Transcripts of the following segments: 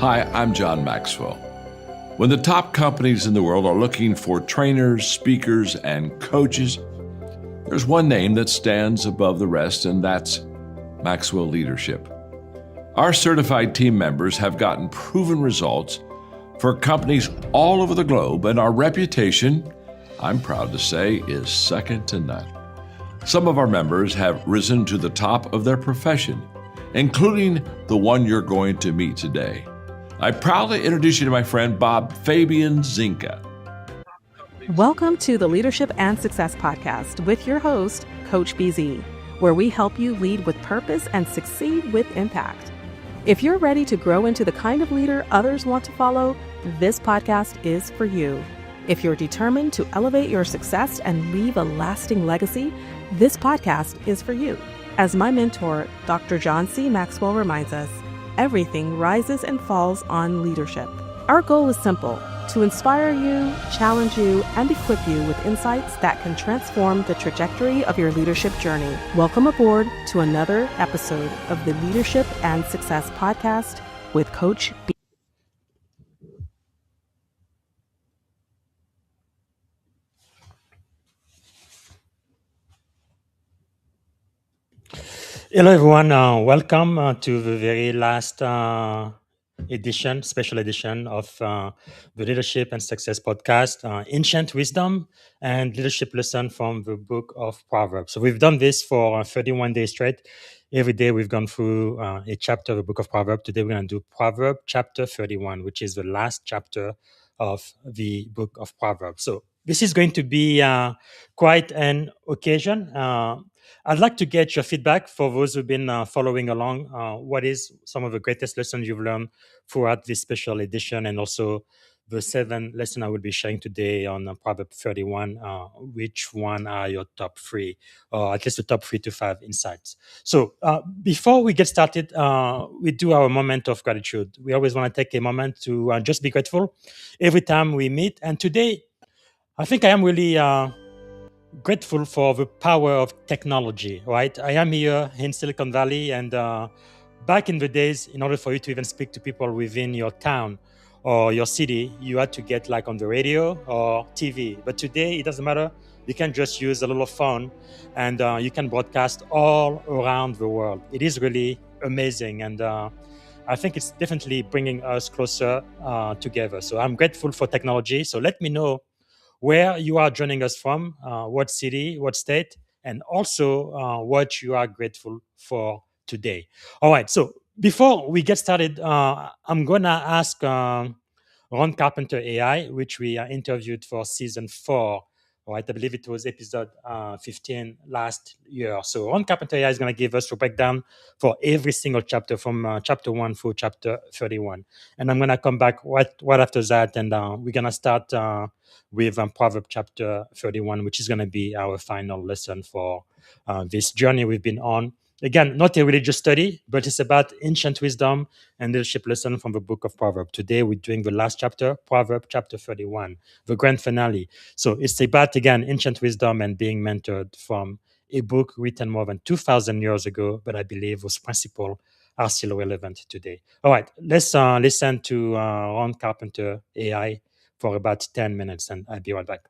Hi, I'm John Maxwell. When the top companies in the world are looking for trainers, speakers, and coaches, there's one name that stands above the rest, and that's Maxwell Leadership. Our certified team members have gotten proven results for companies all over the globe, and our reputation, I'm proud to say, is second to none. Some of our members have risen to the top of their profession, including the one you're going to meet today. I proudly introduce you to my friend Bob Fabian Zinka. Welcome to the Leadership and Success Podcast with your host, Coach BZ, where we help you lead with purpose and succeed with impact. If you're ready to grow into the kind of leader others want to follow, this podcast is for you. If you're determined to elevate your success and leave a lasting legacy, this podcast is for you. As my mentor, Dr. John C. Maxwell reminds us, everything rises and falls on leadership. Our goal is simple: to inspire you, challenge you, and equip you with insights that can transform the trajectory of your leadership journey. Welcome aboard to another episode of the Leadership and Success Podcast with Coach B. Hello, everyone. Welcome to the very last special edition of the Leadership and Success Podcast, Ancient Wisdom and Leadership Lesson from the Book of Proverbs. So we've done this for 31 days straight. Every day we've gone through a chapter of the Book of Proverbs. Today we're going to do Proverb chapter 31, which is the last chapter of the Book of Proverbs. So this is going to be quite an occasion. I'd like to get your feedback for those who've been following along. What is some of the greatest lessons you've learned throughout this special edition, and also the 7 lessons I will be sharing today on Proverbs 31. Which one are your top 3, or at least the top 3 to 5 insights? So before we get started, we do our moment of gratitude. We always want to take a moment to just be grateful every time we meet. And today, I think I am really grateful for the power of technology, right? I am here in Silicon Valley, and back in the days, in order for you to even speak to people within your town or your city, you had to get like on the radio or TV. But today, it doesn't matter. You can just use a little phone, and you can broadcast all around the world. It is really amazing, and I think it's definitely bringing us closer together. So I'm grateful for technology. So let me know where you are joining us from, what city, what state, and also what you are grateful for today. All right, so before we get started, I'm going to ask Ron Carpenter AI, which we interviewed for season 4. Right, I believe it was episode 15 last year. So Ron Carpenter AI is going to give us a breakdown for every single chapter from chapter 1 through chapter 31. And I'm going to come back right after that, and we're going to start with Proverbs chapter 31, which is going to be our final lesson for this journey we've been on. Again, not a religious study, but it's about ancient wisdom and leadership lesson from the book of Proverbs. Today, we're doing the last chapter, Proverbs chapter 31, the grand finale. So it's about, again, ancient wisdom and being mentored from a book written more than 2,000 years ago, but I believe those principles are still relevant today. All right, let's listen to Ron Carpenter AI for about 10 minutes, and I'll be right back.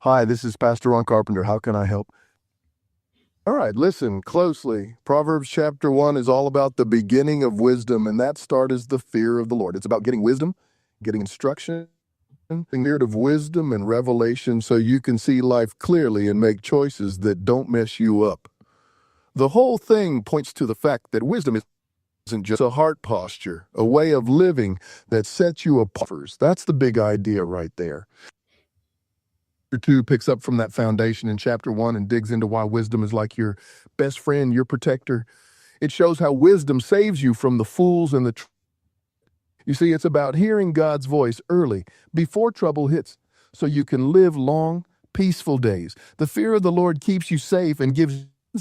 Hi, this is Pastor Ron Carpenter. How can I help? All right, listen closely. Proverbs chapter 1 is all about the beginning of wisdom, and that start is the fear of the Lord. It's about getting wisdom, getting instruction, the spirit of wisdom and revelation so you can see life clearly and make choices that don't mess you up. The whole thing points to the fact that wisdom isn't just a heart posture, a way of living that sets you apart. That's the big idea right there. Chapter 2 picks up from that foundation in chapter 1 and digs into why wisdom is like your best friend, your protector. It shows how wisdom saves you from the fools and the You see, it's about hearing God's voice early, before trouble hits, so you can live long, peaceful days. The fear of the Lord keeps you safe and gives you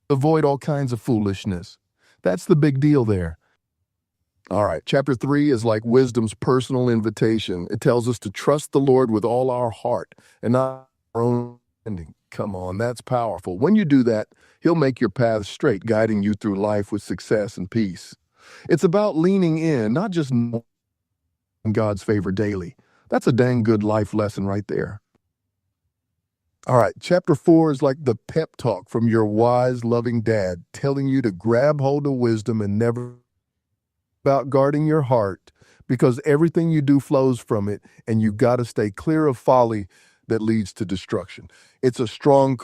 avoid all kinds of foolishness. That's the big deal there. All right, chapter 3 is like wisdom's personal invitation. It tells us to trust the Lord with all our heart and not our own understanding. Come on, that's powerful. When you do that, He'll make your path straight, guiding you through life with success and peace. It's about leaning in, not just knowing God's favor daily. That's a dang good life lesson right there. All right, chapter 4 is like the pep talk from your wise, loving dad telling you to grab hold of wisdom and never about guarding your heart because everything you do flows from it and you got to stay clear of folly that leads to destruction. It's a strong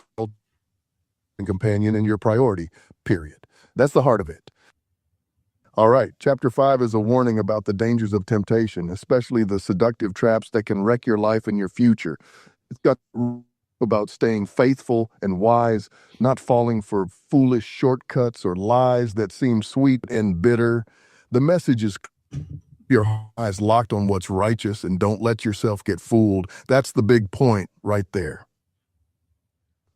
companion and your priority, period. That's the heart of it. All right, chapter 5 is a warning about the dangers of temptation, especially the seductive traps that can wreck your life and your future. It's got about staying faithful and wise, not falling for foolish shortcuts or lies that seem sweet and bitter. The message is your eyes locked on what's righteous and don't let yourself get fooled. That's the big point right there.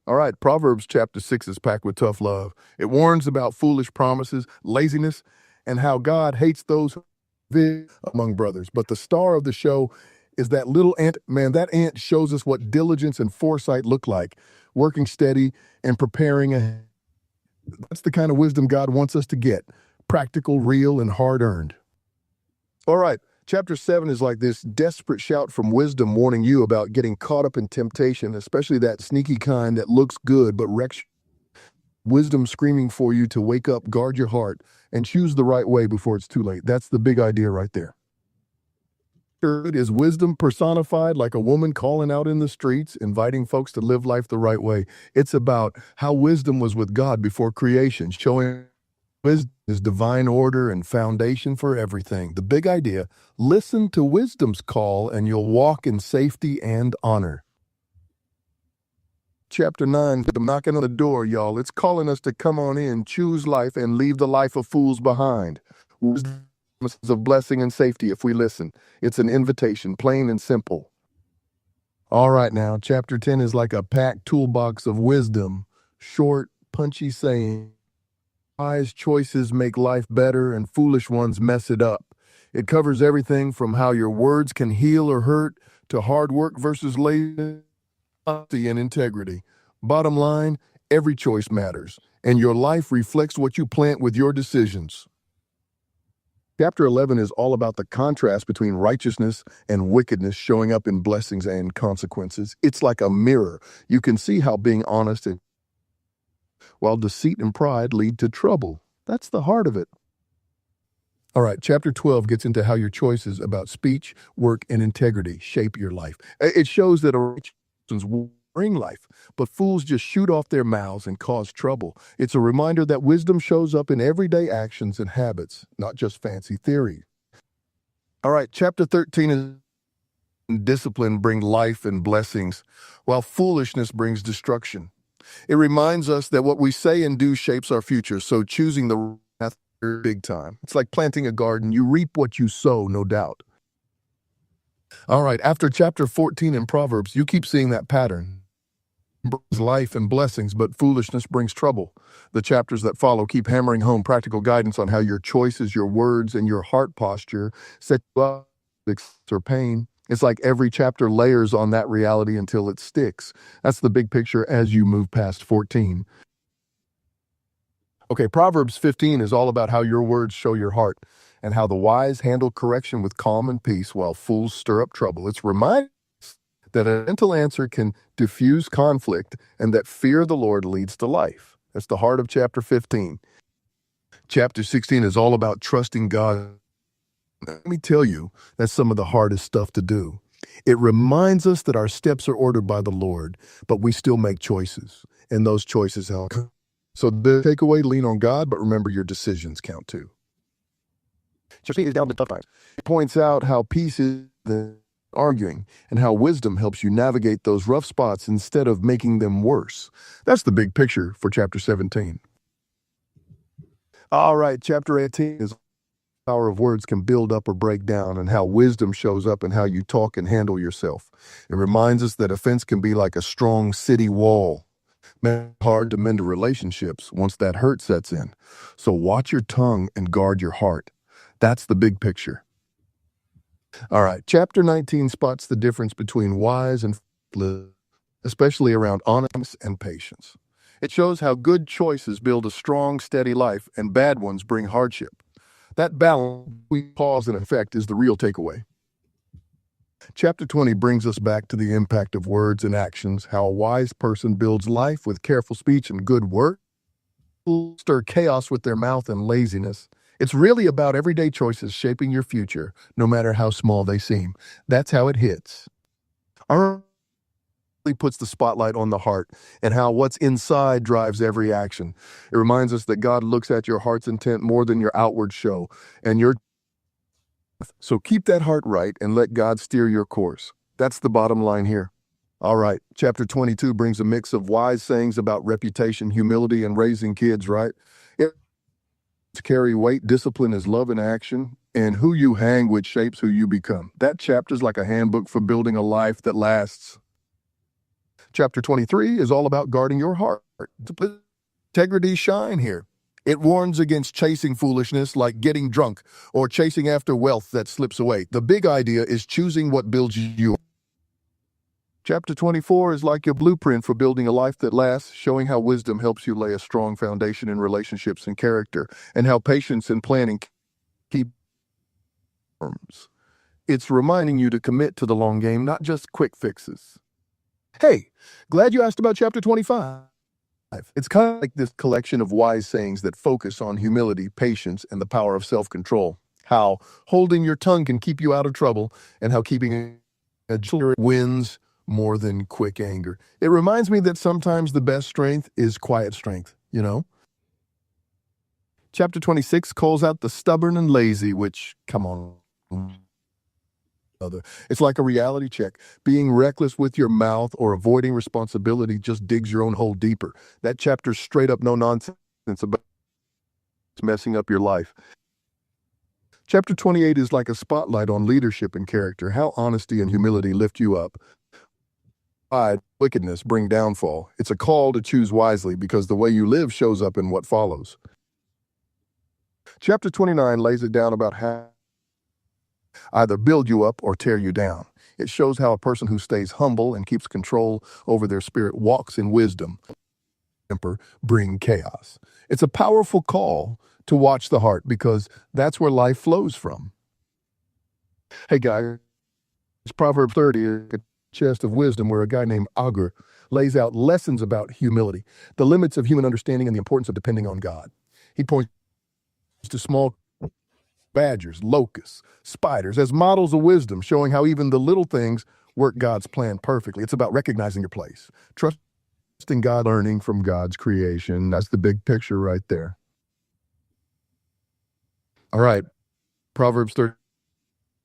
All right, Proverbs chapter 6 is packed with tough love. It warns about foolish promises, laziness, and how God hates those among brothers. But the star of the show is that little ant. Man, that ant shows us what diligence and foresight look like, working steady and preparing ahead. That's the kind of wisdom God wants us to get, practical, real, and hard-earned. All right, chapter 7 is like this desperate shout from wisdom warning you about getting caught up in temptation, especially that sneaky kind that looks good but wrecks. Wisdom screaming for you to wake up, guard your heart, and choose the right way before it's too late. That's the big idea right there. Third is wisdom personified like a woman calling out in the streets, inviting folks to live life the right way. It's about how wisdom was with God before creation, showing wisdom is divine order and foundation for everything. The big idea, listen to wisdom's call and you'll walk in safety and honor. Chapter 9, I'm knocking on the door, y'all. It's calling us to come on in, choose life, and leave the life of fools behind. Wisdom of blessing and safety if we listen. It's an invitation, plain and simple. All right now, chapter 10 is like a packed toolbox of wisdom, short, punchy saying. Wise choices make life better and foolish ones mess it up. It covers everything from how your words can heal or hurt to hard work versus lazy and integrity. Bottom line, every choice matters, and your life reflects what you plant with your decisions. Chapter 11 is all about the contrast between righteousness and wickedness showing up in blessings and consequences. It's like a mirror. You can see how being honest and while deceit and pride lead to trouble. That's the heart of it. All right, chapter 12 gets into how your choices about speech, work, and integrity shape your life. It shows that a righteous person's will bring life, but fools just shoot off their mouths and cause trouble. It's a reminder that wisdom shows up in everyday actions and habits, not just fancy theory. All right, chapter 13 is discipline bring life and blessings, while foolishness brings destruction. It reminds us that what we say and do shapes our future, so choosing the path is big time. It's like planting a garden. You reap what you sow, no doubt. All right, after chapter 14 in Proverbs, you keep seeing that pattern. Brings life and blessings, but foolishness brings trouble. The chapters that follow keep hammering home practical guidance on how your choices, your words, and your heart posture set you up or pain. It's like every chapter layers on that reality until it sticks. That's the big picture as you move past 14. Okay, Proverbs 15 is all about how your words show your heart and how the wise handle correction with calm and peace while fools stir up trouble. It's reminding us that a gentle answer can diffuse conflict and that fear of the Lord leads to life. That's the heart of chapter 15. Chapter 16 is all about trusting God. Let me tell you, that's some of the hardest stuff to do. It reminds us that our steps are ordered by the Lord, but we still make choices, and those choices help. So the takeaway, lean on God, but remember your decisions count too. Chapter 8 is down to tough times. It points out how peace is the arguing and how wisdom helps you navigate those rough spots instead of making them worse. That's the big picture for chapter 17. All right, chapter 18 is power of words can build up or break down and how wisdom shows up in how you talk and handle yourself. It reminds us that offense can be like a strong city wall. Hard to mend relationships once that hurt sets in. So watch your tongue and guard your heart. That's the big picture. All right, chapter 19 spots the difference between wise and foolish, especially around honesty and patience. It shows how good choices build a strong, steady life and bad ones bring hardship. That balance between cause and effect is the real takeaway. Chapter 20 brings us back to the impact of words and actions, how a wise person builds life with careful speech and good work, stir chaos with their mouth and laziness. It's really about everyday choices shaping your future, no matter how small they seem. That's how it hits. Our puts the spotlight on the heart and how what's inside drives every action. It reminds us that God looks at your heart's intent more than your outward show, and so keep that heart right and let God steer your course. That's the bottom line here. All right, chapter 22 brings a mix of wise sayings about reputation, humility, and raising kids, right? It's carry weight, discipline is love in action, and who you hang with shapes who you become. That chapter's like a handbook for building a life that lasts. Chapter 23 is all about guarding your heart. Integrity shine here. It warns against chasing foolishness like getting drunk or chasing after wealth that slips away. The big idea is choosing what builds you. Chapter 24 is like your blueprint for building a life that lasts, showing how wisdom helps you lay a strong foundation in relationships and character, and how patience and planning keep terms. It's reminding you to commit to the long game, not just quick fixes. Hey, glad you asked about chapter 25. It's kind of like this collection of wise sayings that focus on humility, patience, and the power of self-control. How holding your tongue can keep you out of trouble, and how keeping a wins more than quick anger. It reminds me that sometimes the best strength is quiet strength, you know? Chapter 26 calls out the stubborn and lazy, which, come on, it's like a reality check. Being reckless with your mouth or avoiding responsibility just digs your own hole deeper. That chapter's straight up no nonsense about messing up your life. Chapter 28 is like a spotlight on leadership and character, how honesty and humility lift you up. Pride, wickedness bring downfall. It's a call to choose wisely because the way you live shows up in what follows. Chapter 29 lays it down about how either build you up or tear you down. It shows how a person who stays humble and keeps control over their spirit walks in wisdom. Temper bring chaos. It's a powerful call to watch the heart because that's where life flows from. Hey guys, it's Proverbs 30, a chest of wisdom where a guy named Agur lays out lessons about humility, the limits of human understanding and the importance of depending on God. He points to small badgers, locusts, spiders as models of wisdom, showing how even the little things work God's plan perfectly. It's about recognizing your place, trusting God, learning from God's creation. That's the big picture right there. All right, Proverbs 30,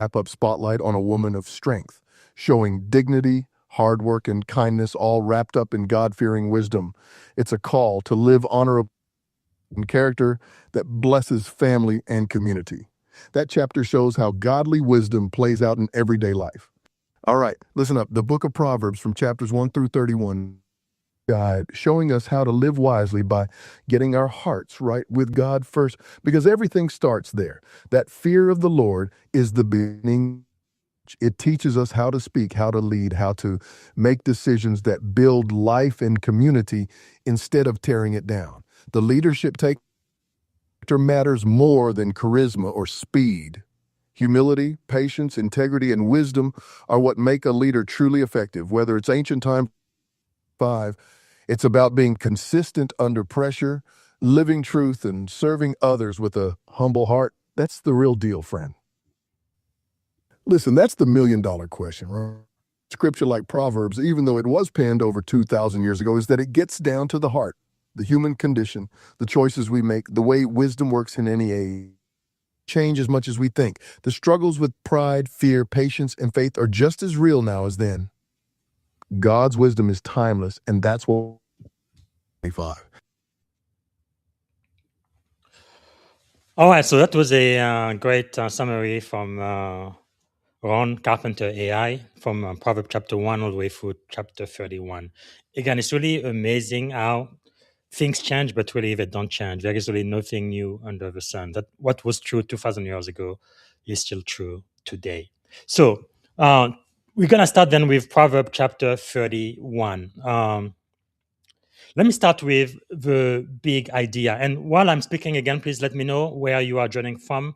wrap-up spotlight on a woman of strength, showing dignity, hard work, and kindness all wrapped up in God-fearing wisdom. It's a call to live honorable and character that blesses family and community. That chapter shows how godly wisdom plays out in everyday life. All right, listen up. The Book of Proverbs from chapters 1 through 31 guide showing us how to live wisely by getting our hearts right with God first, because everything starts there. That fear of the Lord is the beginning. It teaches us how to speak, how to lead, how to make decisions that build life and community instead of tearing it down. The leadership take matters more than charisma or speed. Humility, patience, integrity, and wisdom are what make a leader truly effective. Whether it's ancient time 5, it's about being consistent under pressure, living truth, and serving others with a humble heart. That's the real deal, friend. Listen, that's the million-dollar question, right? Scripture like Proverbs, even though it was penned over 2,000 years ago, is that it gets down to the heart. The human condition, the choices we make, the way wisdom works in any age, change as much as we think. The struggles with pride, fear, patience, and faith are just as real now as then. God's wisdom is timeless, and that's what 25. All right, so that was a great summary from Ron Carpenter AI from Proverbs chapter 1 all the way through chapter 31. Again, it's really amazing how things change, but really they don't change. There is really nothing new under the sun. That what was true 2,000 years ago is still true today. So we're going to start then with Proverbs chapter 31. let me start with the big idea. And while I'm speaking again, please let me know where you are joining from,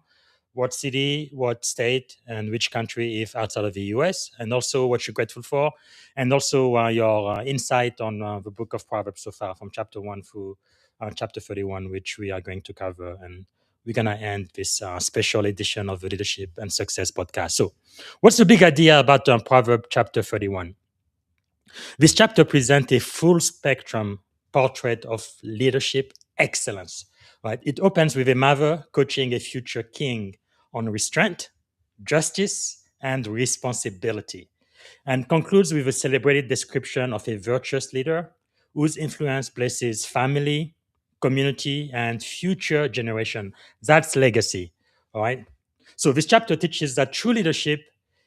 what city, what state, and which country if outside of the US, and also what you're grateful for, and also your insight on the book of Proverbs so far from chapter 1 through chapter 31, which we are going to cover. And we're going to end this special edition of the Leadership and Success podcast. So, what's the big idea about Proverbs chapter 31? This chapter presents a full spectrum portrait of leadership excellence. Right? It opens with a mother coaching a future king on restraint, justice, and responsibility, and concludes with a celebrated description of a virtuous leader whose influence blesses family, community, and future generation. That's legacy. All right. So this chapter teaches that true leadership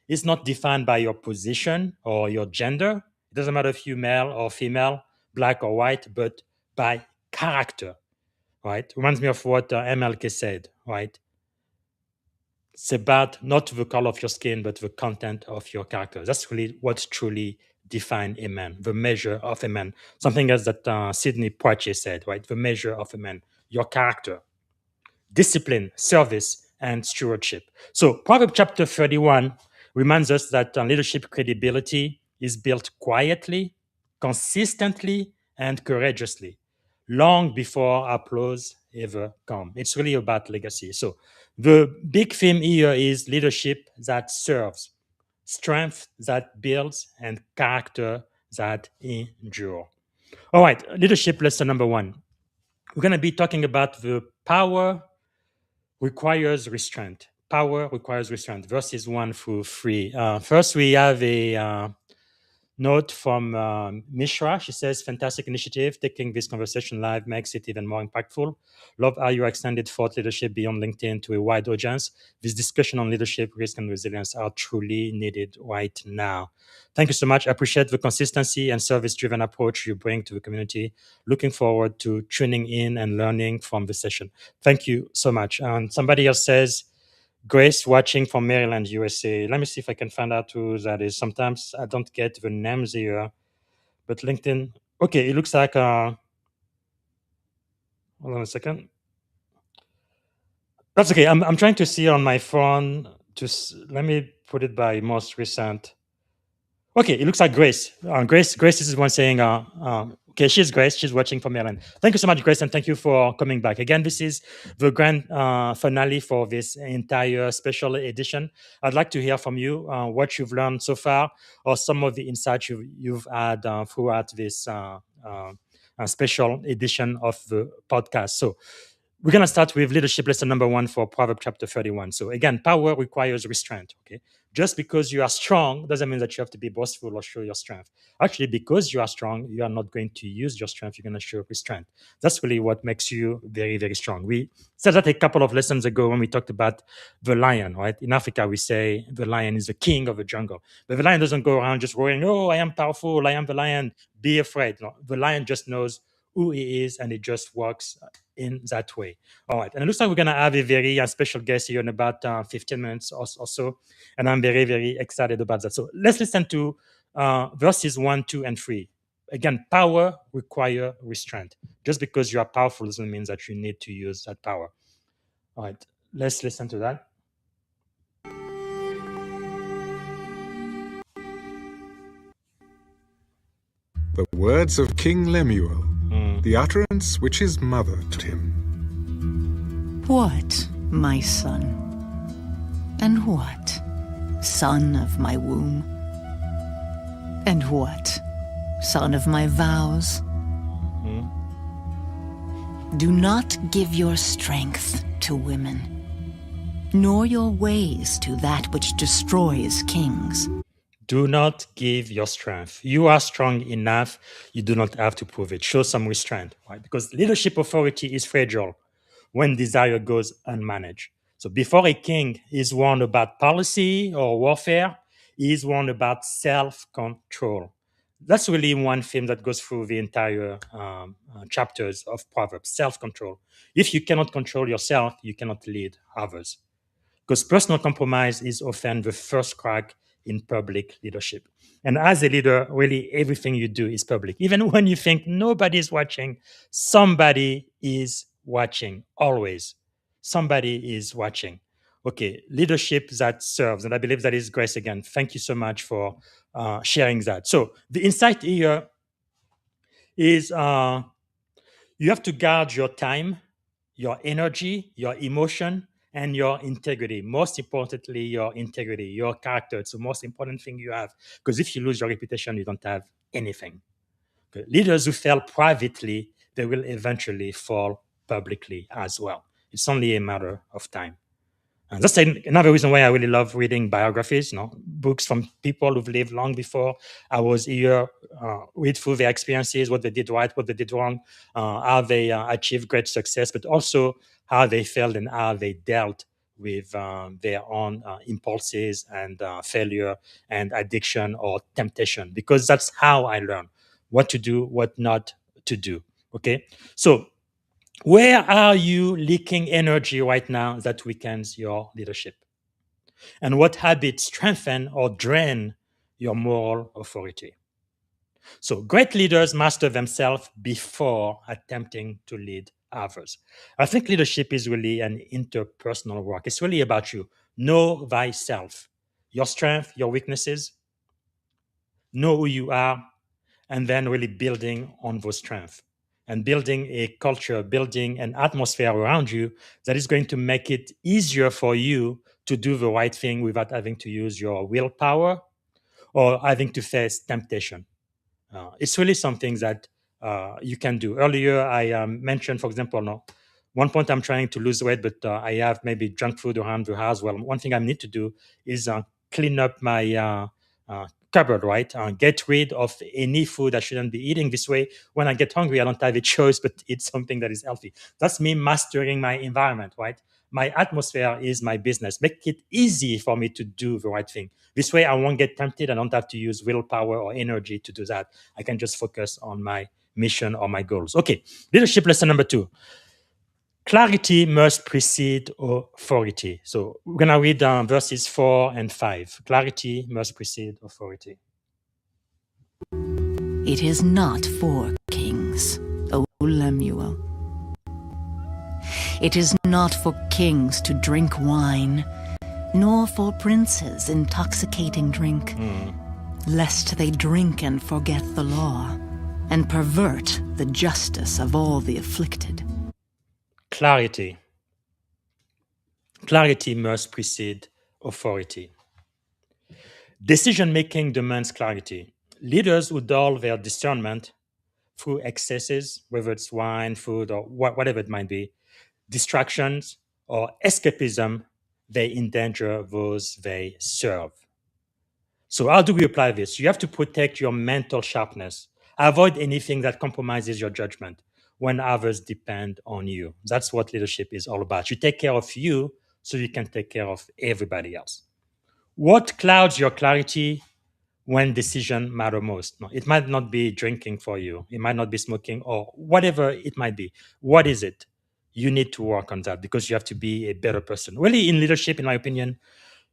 is not defined by your position or your gender. It doesn't matter if you're male or female, black or white, but by character. Right. Reminds me of what MLK said. Right. It's about not the color of your skin, but the content of your character. That's really what truly defines a man, the measure of a man. Something else that Sidney Poitier said, right? The measure of a man, your character, discipline, service, and stewardship. So, Proverbs chapter 31 reminds us that leadership credibility is built quietly, consistently, and courageously, long before applause ever come. It's really about legacy. So, the big theme here is leadership that serves, strength that builds, and character that endure. All right, leadership lesson number 1. We're going to be talking about the power requires restraint. Power requires restraint. Verses 1 through 3. First, we have a note from Mishra. She says, fantastic initiative. Taking this conversation live makes it even more impactful. Love how you extended thought leadership beyond LinkedIn to a wide audience. This discussion on leadership, risk, and resilience are truly needed right now. Thank you so much. I appreciate the consistency and service-driven approach you bring to the community. Looking forward to tuning in and learning from the session. Thank you so much. And somebody else says, Grace watching from Maryland, USA. Let me see if I can find out who that is. Sometimes I don't get the names here, but LinkedIn. Okay, it looks like. Hold on a second. That's okay. I'm trying to see on my phone. Let me put it by most recent. Okay, it looks like Grace. Grace is one saying. Okay, she's Grace. She's watching from Maryland. Thank you so much, Grace, and thank you for coming back. Again, this is the grand finale for this entire special edition. I'd like to hear from you what you've learned so far, or some of the insights you've had throughout this special edition of the podcast. So, we're going to start with leadership lesson number 1 for Proverbs chapter 31. So again, power requires restraint. Okay, just because you are strong doesn't mean that you have to be boastful or show your strength. Actually, because you are strong, you are not going to use your strength. You're going to show restraint. That's really what makes you very, very strong. We said that a couple of lessons ago when we talked about the lion, right? In Africa, we say the lion is the king of the jungle. But the lion doesn't go around just roaring, oh, I am powerful, I am the lion, be afraid. No, the lion just knows who he is and he just walks in that way. All right. And it looks like we're going to have a very special guest here in about 15 minutes or so. And I'm very, very excited about that. So let's listen to verses 1, 2, and 3. Again, power requires restraint. Just because you are powerful doesn't mean that you need to use that power. All right. Let's listen to that. The words of King Lemuel, the utterance which his mother taught him. What, my son? And what, son of my womb? And what, son of my vows? Do not give your strength to women, nor your ways to that which destroys kings. Do not give your strength. You are strong enough. You do not have to prove it. Show some restraint, right? Because leadership authority is fragile when desire goes unmanaged. So before a king is warned about policy or warfare, he is warned about self-control. That's really one theme that goes through the entire chapters of Proverbs, self-control. If you cannot control yourself, you cannot lead others. Because personal compromise is often the first crack in public leadership. And as a leader, really everything you do is public. Even when you think nobody is watching, somebody is watching, always. Somebody is watching. Okay, leadership that serves. And I believe that is Grace again. Thank you so much for sharing that. So the insight here is you have to guard your time, your energy, your emotion, and your integrity. Most importantly, your integrity, your character. It's the most important thing you have. Because if you lose your reputation, you don't have anything. Okay. Leaders who fail privately, they will eventually fall publicly as well. It's only a matter of time. And that's another reason why I really love reading biographies, books from people who've lived long before I was here, read through their experiences, what they did right, what they did wrong, how they achieved great success, but also how they failed and how they dealt with their own impulses and failure and addiction or temptation, because that's how I learn what to do, what not to do. Okay. So where are you leaking energy right now that weakens your leadership? And what habits strengthen or drain your moral authority? So, great leaders master themselves before attempting to lead others. I think leadership is really an interpersonal work. It's really about you. Know thyself, your strength, your weaknesses, know who you are, and then really building on those strengths and building a culture, building an atmosphere around you that is going to make it easier for you to do the right thing without having to use your willpower or having to face temptation. It's really something that you can do. Earlier, I mentioned, for example, one point I'm trying to lose weight, but I have maybe junk food around the house. Well, one thing I need to do is clean up my cupboard, right? Get rid of any food I shouldn't be eating. This way, when I get hungry, I don't have a choice but eat something that is healthy. That's me mastering my environment, right? My atmosphere is my business. Make it easy for me to do the right thing. This way, I won't get tempted. I don't have to use willpower or energy to do that. I can just focus on my mission or my goals. Okay, leadership lesson number 2. Clarity must precede authority. So we're going to read verses 4 and 5. Clarity must precede authority. It is not for kings, O Lemuel. It is not for kings to drink wine, nor for princes intoxicating drink, lest they drink and forget the law, and pervert the justice of all the afflicted. Clarity. Clarity must precede authority. Decision-making demands clarity. Leaders who dull their discernment through excesses, whether it's wine, food, or whatever it might be, distractions, or escapism, they endanger those they serve. So how do we apply this? You have to protect your mental sharpness. Avoid anything that compromises your judgment when others depend on you. That's what leadership is all about. You take care of you so you can take care of everybody else. What clouds your clarity when decisions matter most? No, it might not be drinking for you. It might not be smoking or whatever it might be. What is it? You need to work on that because you have to be a better person. Really, in leadership, in my opinion,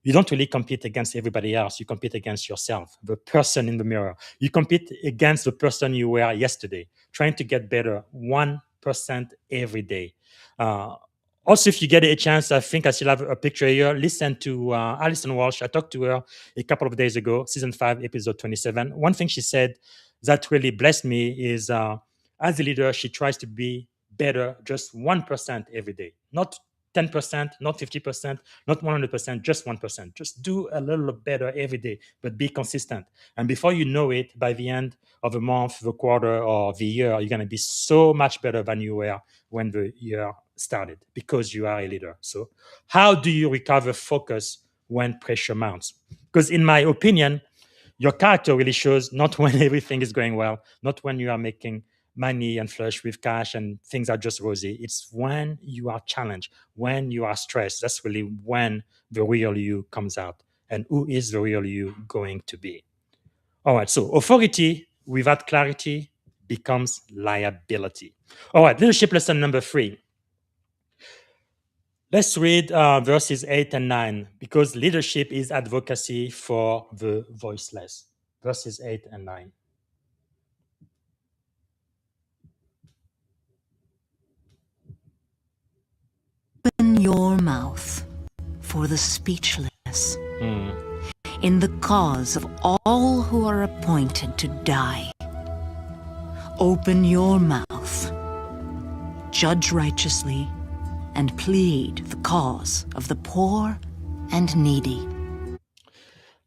you don't really compete against everybody else. You compete against yourself, the person in the mirror. You compete against the person you were yesterday, trying to get better 1% every day. Also, if you get a chance, I think I still have a picture here. Listen to Alison Walsh. I talked to her a couple of days ago, season 5, episode 27. One thing she said that really blessed me is as a leader, she tries to be better just 1% every day, not 10%, not 50%, not 100%, just 1%. Just do a little better every day, but be consistent. And before you know it, by the end of the month, the quarter, or the year, you're going to be so much better than you were when the year started because you are a leader. So how do you recover focus when pressure mounts? Because in my opinion, your character really shows not when everything is going well, not when you are making money and flush with cash and things are just rosy. It's when you are challenged, when you are stressed. That's really when the real you comes out. And who is the real you going to be? All right, so authority without clarity becomes liability. All right, leadership lesson number 3. Let's read verses 8 and 9 because leadership is advocacy for the voiceless. Verses 8 and 9. Open your mouth for the speechless, in the cause of all who are appointed to die. Open your mouth, judge righteously, and plead the cause of the poor and needy.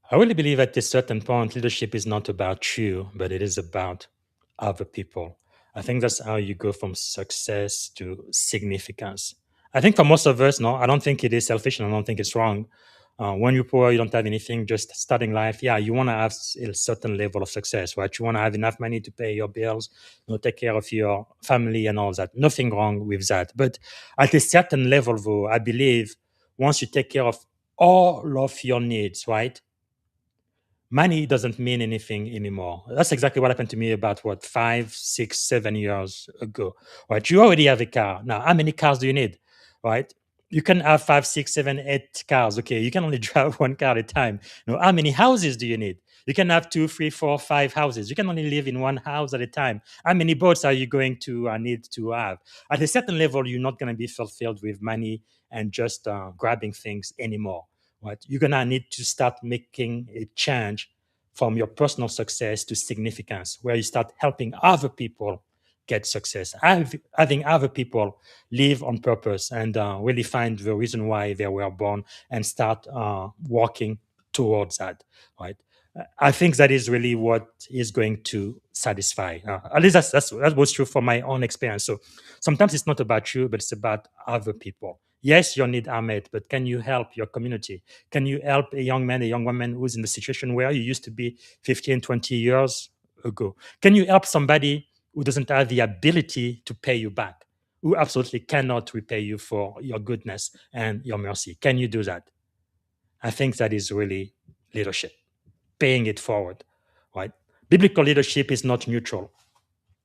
I really believe at this certain point, leadership is not about you, but it is about other people. I think that's how you go from success to significance. I think for most of us, no, I don't think it is selfish and I don't think it's wrong. When you're poor, you don't have anything, just starting life. Yeah, you want to have a certain level of success, right? You want to have enough money to pay your bills, take care of your family and all that. Nothing wrong with that. But at a certain level, though, I believe once you take care of all of your needs, right? Money doesn't mean anything anymore. That's exactly what happened to me about 5, 6, 7 years ago. Right? You already have a car. Now, how many cars do you need? Right? You can have 5, 6, 7, 8 cars. Okay, you can only drive one car at a time. How many houses do you need? You can have 2, 3, 4, 5 houses. You can only live in one house at a time. How many boats are you going to need to have? At a certain level, you're not going to be fulfilled with money and just grabbing things anymore. Right? You're going to need to start making a change from your personal success to significance, where you start helping other people get success, having other people live on purpose and really find the reason why they were born and start working towards that, right? I think that is really what is going to satisfy. At least that was true for my own experience. So sometimes it's not about you, but it's about other people. Yes, your need are met, but can you help your community? Can you help a young man, a young woman who's in the situation where you used to be 15, 20 years ago? Can you help somebody who doesn't have the ability to pay you back, who absolutely cannot repay you for your goodness and your mercy? Can you do that? I think that is really leadership, paying it forward, right? Biblical leadership is not neutral.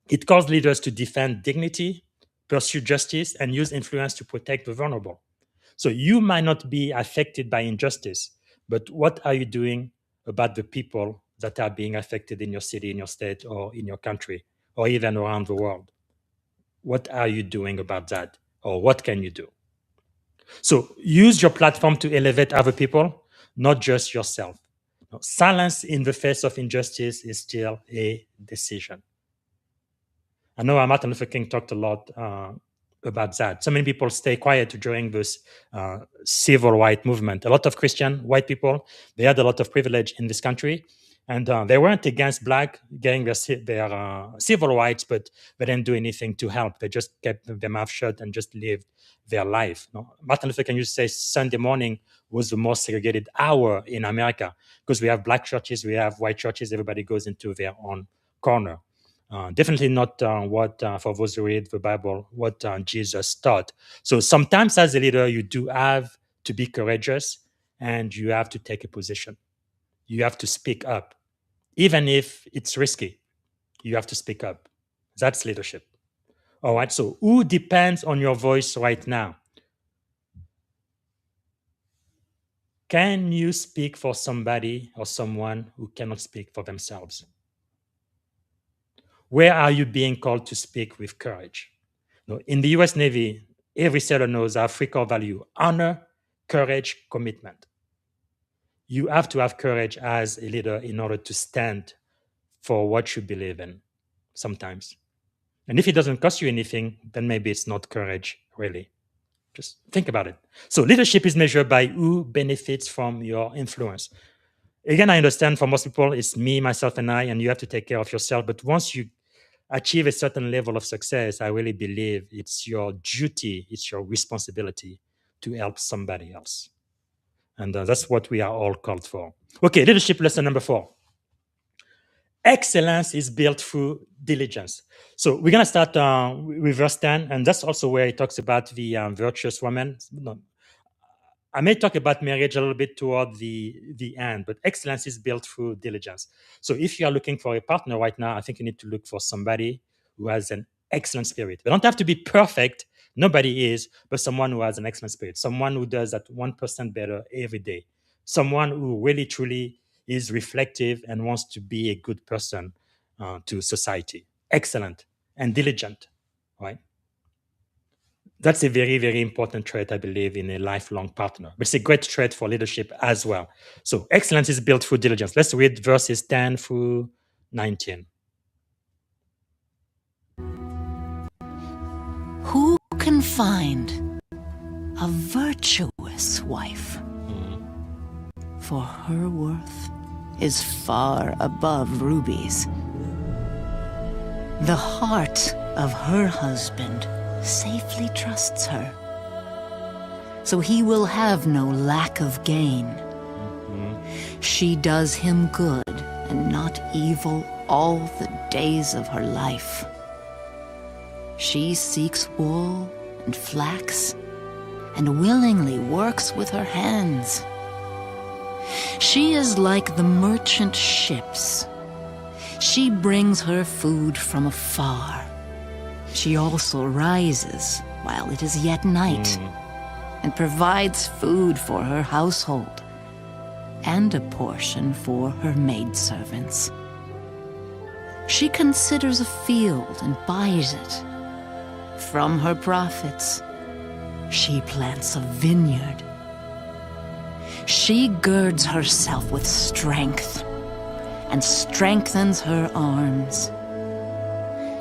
It calls leaders to defend dignity, pursue justice, and use influence to protect the vulnerable. So you might not be affected by injustice, but what are you doing about the people that are being affected in your city, in your state, or in your country, or even around the world? What are you doing about that? Or what can you do? So use your platform to elevate other people, not just yourself. Silence in the face of injustice is still a decision. I know Martin Luther King talked a lot about that. So many people stay quiet during this civil rights movement. A lot of Christian white people, they had a lot of privilege in this country, and they weren't against black getting their civil rights, but they didn't do anything to help. They just kept their mouth shut and just lived their life. Martin Luther King used to say Sunday morning was the most segregated hour in America because we have black churches, we have white churches, everybody goes into their own corner. Definitely not what, for those who read the Bible, what Jesus taught. So sometimes as a leader, you do have to be courageous and you have to take a position. You have to speak up. Even if it's risky, you have to speak up. That's leadership. All right, so who depends on your voice right now? Can you speak for somebody or someone who cannot speak for themselves? Where are you being called to speak with courage? In the US Navy, every sailor knows our three core values: honor, courage, commitment. You have to have courage as a leader in order to stand for what you believe in sometimes. And if it doesn't cost you anything, then maybe it's not courage, really. Just think about it. So leadership is measured by who benefits from your influence. Again, I understand for most people, it's me, myself, and I, and you have to take care of yourself. But once you achieve a certain level of success, I really believe it's your duty, it's your responsibility to help somebody else. And that's what we are all called for. Okay, leadership lesson number 4. Excellence is built through diligence. So we're going to start with verse 10, and that's also where it talks about the virtuous woman. No, I may talk about marriage a little bit toward the end, but excellence is built through diligence. So if you are looking for a partner right now, I think you need to look for somebody who has an excellent spirit. They don't have to be perfect, Nobody is, but someone who has an excellent spirit, someone who does that 1% better every day, someone who really truly is reflective and wants to be a good person to society. Excellent and diligent, right? That's a very, very important trait, I believe, in a lifelong partner. But it's a great trait for leadership as well. So excellence is built through diligence. Let's read verses 10 through 19. Who can find a virtuous wife? For her worth is far above rubies. The heart of her husband safely trusts her, so he will have no lack of gain. She does him good and not evil all the days of her life. She seeks wool and flax and willingly works with her hands. She is like the merchant ships. She brings her food from afar. She also rises while it is yet night and provides food for her household and a portion for her maidservants. She considers a field and buys it. From her profits, she plants a vineyard. She girds herself with strength and strengthens her arms.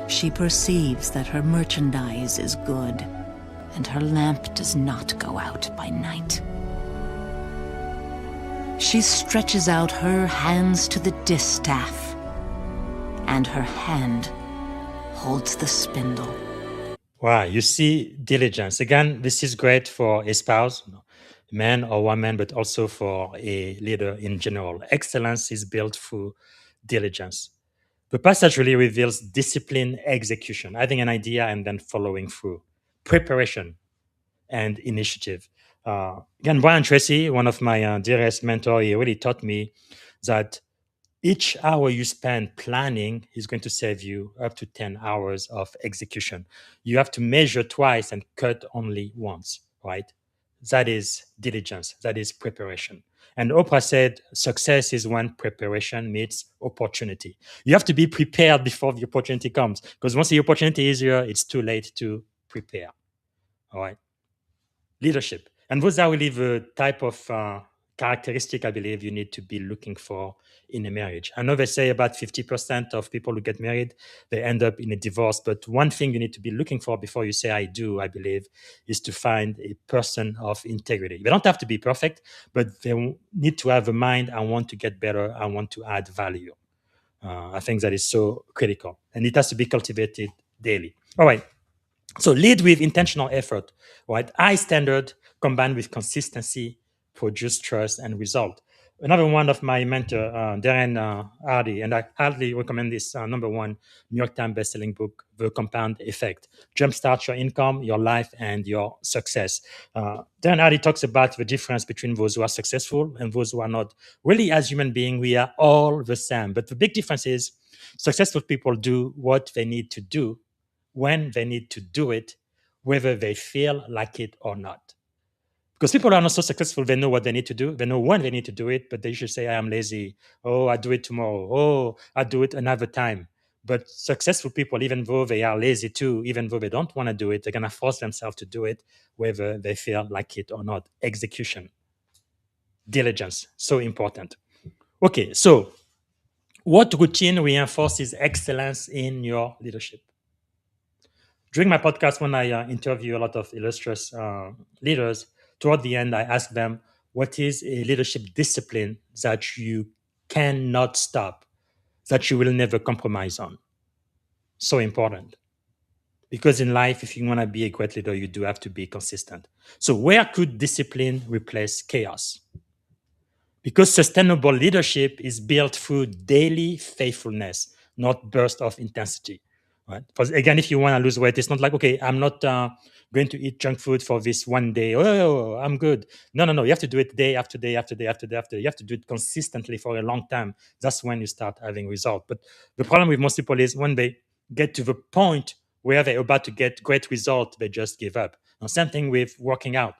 She perceives that her merchandise is good, and her lamp does not go out by night. She stretches out her hands to the distaff, and her hand holds the spindle. Wow, you see diligence. Again, this is great for a spouse, man or woman, but also for a leader in general. Excellence is built through diligence. The passage really reveals discipline, execution, having an idea and then following through, preparation and initiative. Again, Brian Tracy, one of my dearest mentors, he really taught me that each hour you spend planning is going to save you up to 10 hours of execution. You have to measure twice and cut only once, right? That is diligence. That is preparation. And Oprah said, success is when preparation meets opportunity. You have to be prepared before the opportunity comes, because once the opportunity is here, it's too late to prepare. All right. Leadership. And those are really the type of characteristic I believe you need to be looking for in a marriage. I know they say about 50% of people who get married, they end up in a divorce. But one thing you need to be looking for before you say I do, I believe, is to find a person of integrity. They don't have to be perfect, but they need to have a mind, I want to get better, I want to add value. I think that is so critical. And it has to be cultivated daily. All right. So lead with intentional effort, right? High standard combined with consistency produce trust and result. Another one of my mentor, Darren Hardy, and I highly recommend this number one New York Times bestselling book, The Compound Effect. Jumpstart your income, your life, and your success. Darren Hardy talks about the difference between those who are successful and those who are not. Really, as human beings, we are all the same. But the big difference is successful people do what they need to do when they need to do it, whether they feel like it or not. Because people are not so successful, they know what they need to do, they know when they need to do it, but they should say, I am lazy. Oh, I do it tomorrow. Oh, I do it another time. But successful people, even though they are lazy too, even though they don't want to do it, they're going to force themselves to do it, whether they feel like it or not. Execution, diligence, so important. Okay, so what routine reinforces excellence in your leadership? During my podcast, when I interview a lot of illustrious leaders, toward the end, I ask them, what is a leadership discipline that you cannot stop, that you will never compromise on? So important. Because in life, if you want to be a great leader, you do have to be consistent. So where could discipline replace chaos? Because sustainable leadership is built through daily faithfulness, not burst of intensity. Right? Because again, if you want to lose weight, it's not like, okay, I'm not going to eat junk food for this one day. Oh, I'm good. No. You have to do it day after day after day after day after day. You have to do it consistently for a long time. That's when you start having results. But the problem with most people is when they get to the point where they're about to get great results, they just give up. Now, same thing with working out,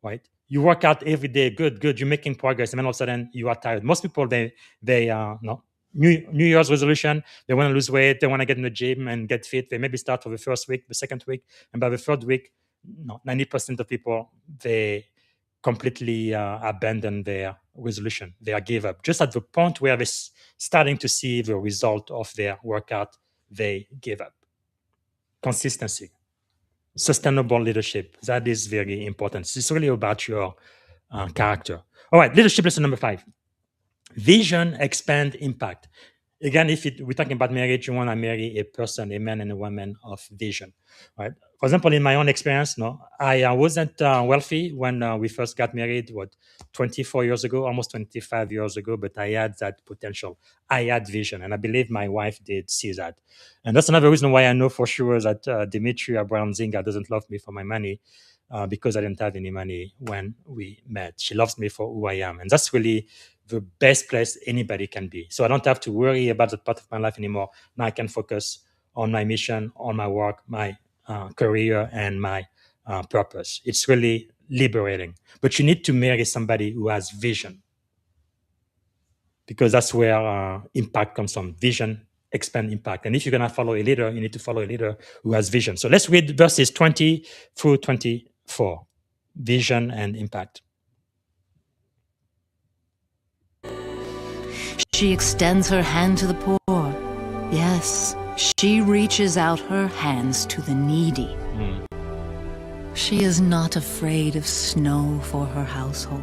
right? You work out every day, good, you're making progress, and then all of a sudden you are tired. Most people, they no, New Year's resolution, they want to lose weight, they want to get in the gym and get fit. They maybe start for the first week, the second week, and by the third week, 90% of people, they completely abandon their resolution. They give up. Just at the point where they're starting to see the result of their workout, they give up. Consistency, sustainable leadership, that is very important. It's really about your character. All right, leadership lesson number 5. Vision, expand, impact. Again, if we're talking about marriage, you want to marry a person, a man and a woman of vision, right? For example, in my own experience, I wasn't wealthy when we first got married, 24 years ago, almost 25 years ago, but I had that potential. I had vision, and I believe my wife did see that. And that's another reason why I know for sure that Dimitria Brown-Zinga doesn't love me for my money, because I didn't have any money when we met. She loves me for who I am. And that's really the best place anybody can be. So I don't have to worry about that part of my life anymore. Now I can focus on my mission, on my work, my career, and my purpose. It's really liberating. But you need to marry somebody who has vision, because that's where impact comes from. Vision, expand, impact. And if you're going to follow a leader, you need to follow a leader who has vision. So let's read verses 20 through 24. Vision and impact. She extends her hand to the poor. Yes, she reaches out her hands to the needy. She is not afraid of snow for her household,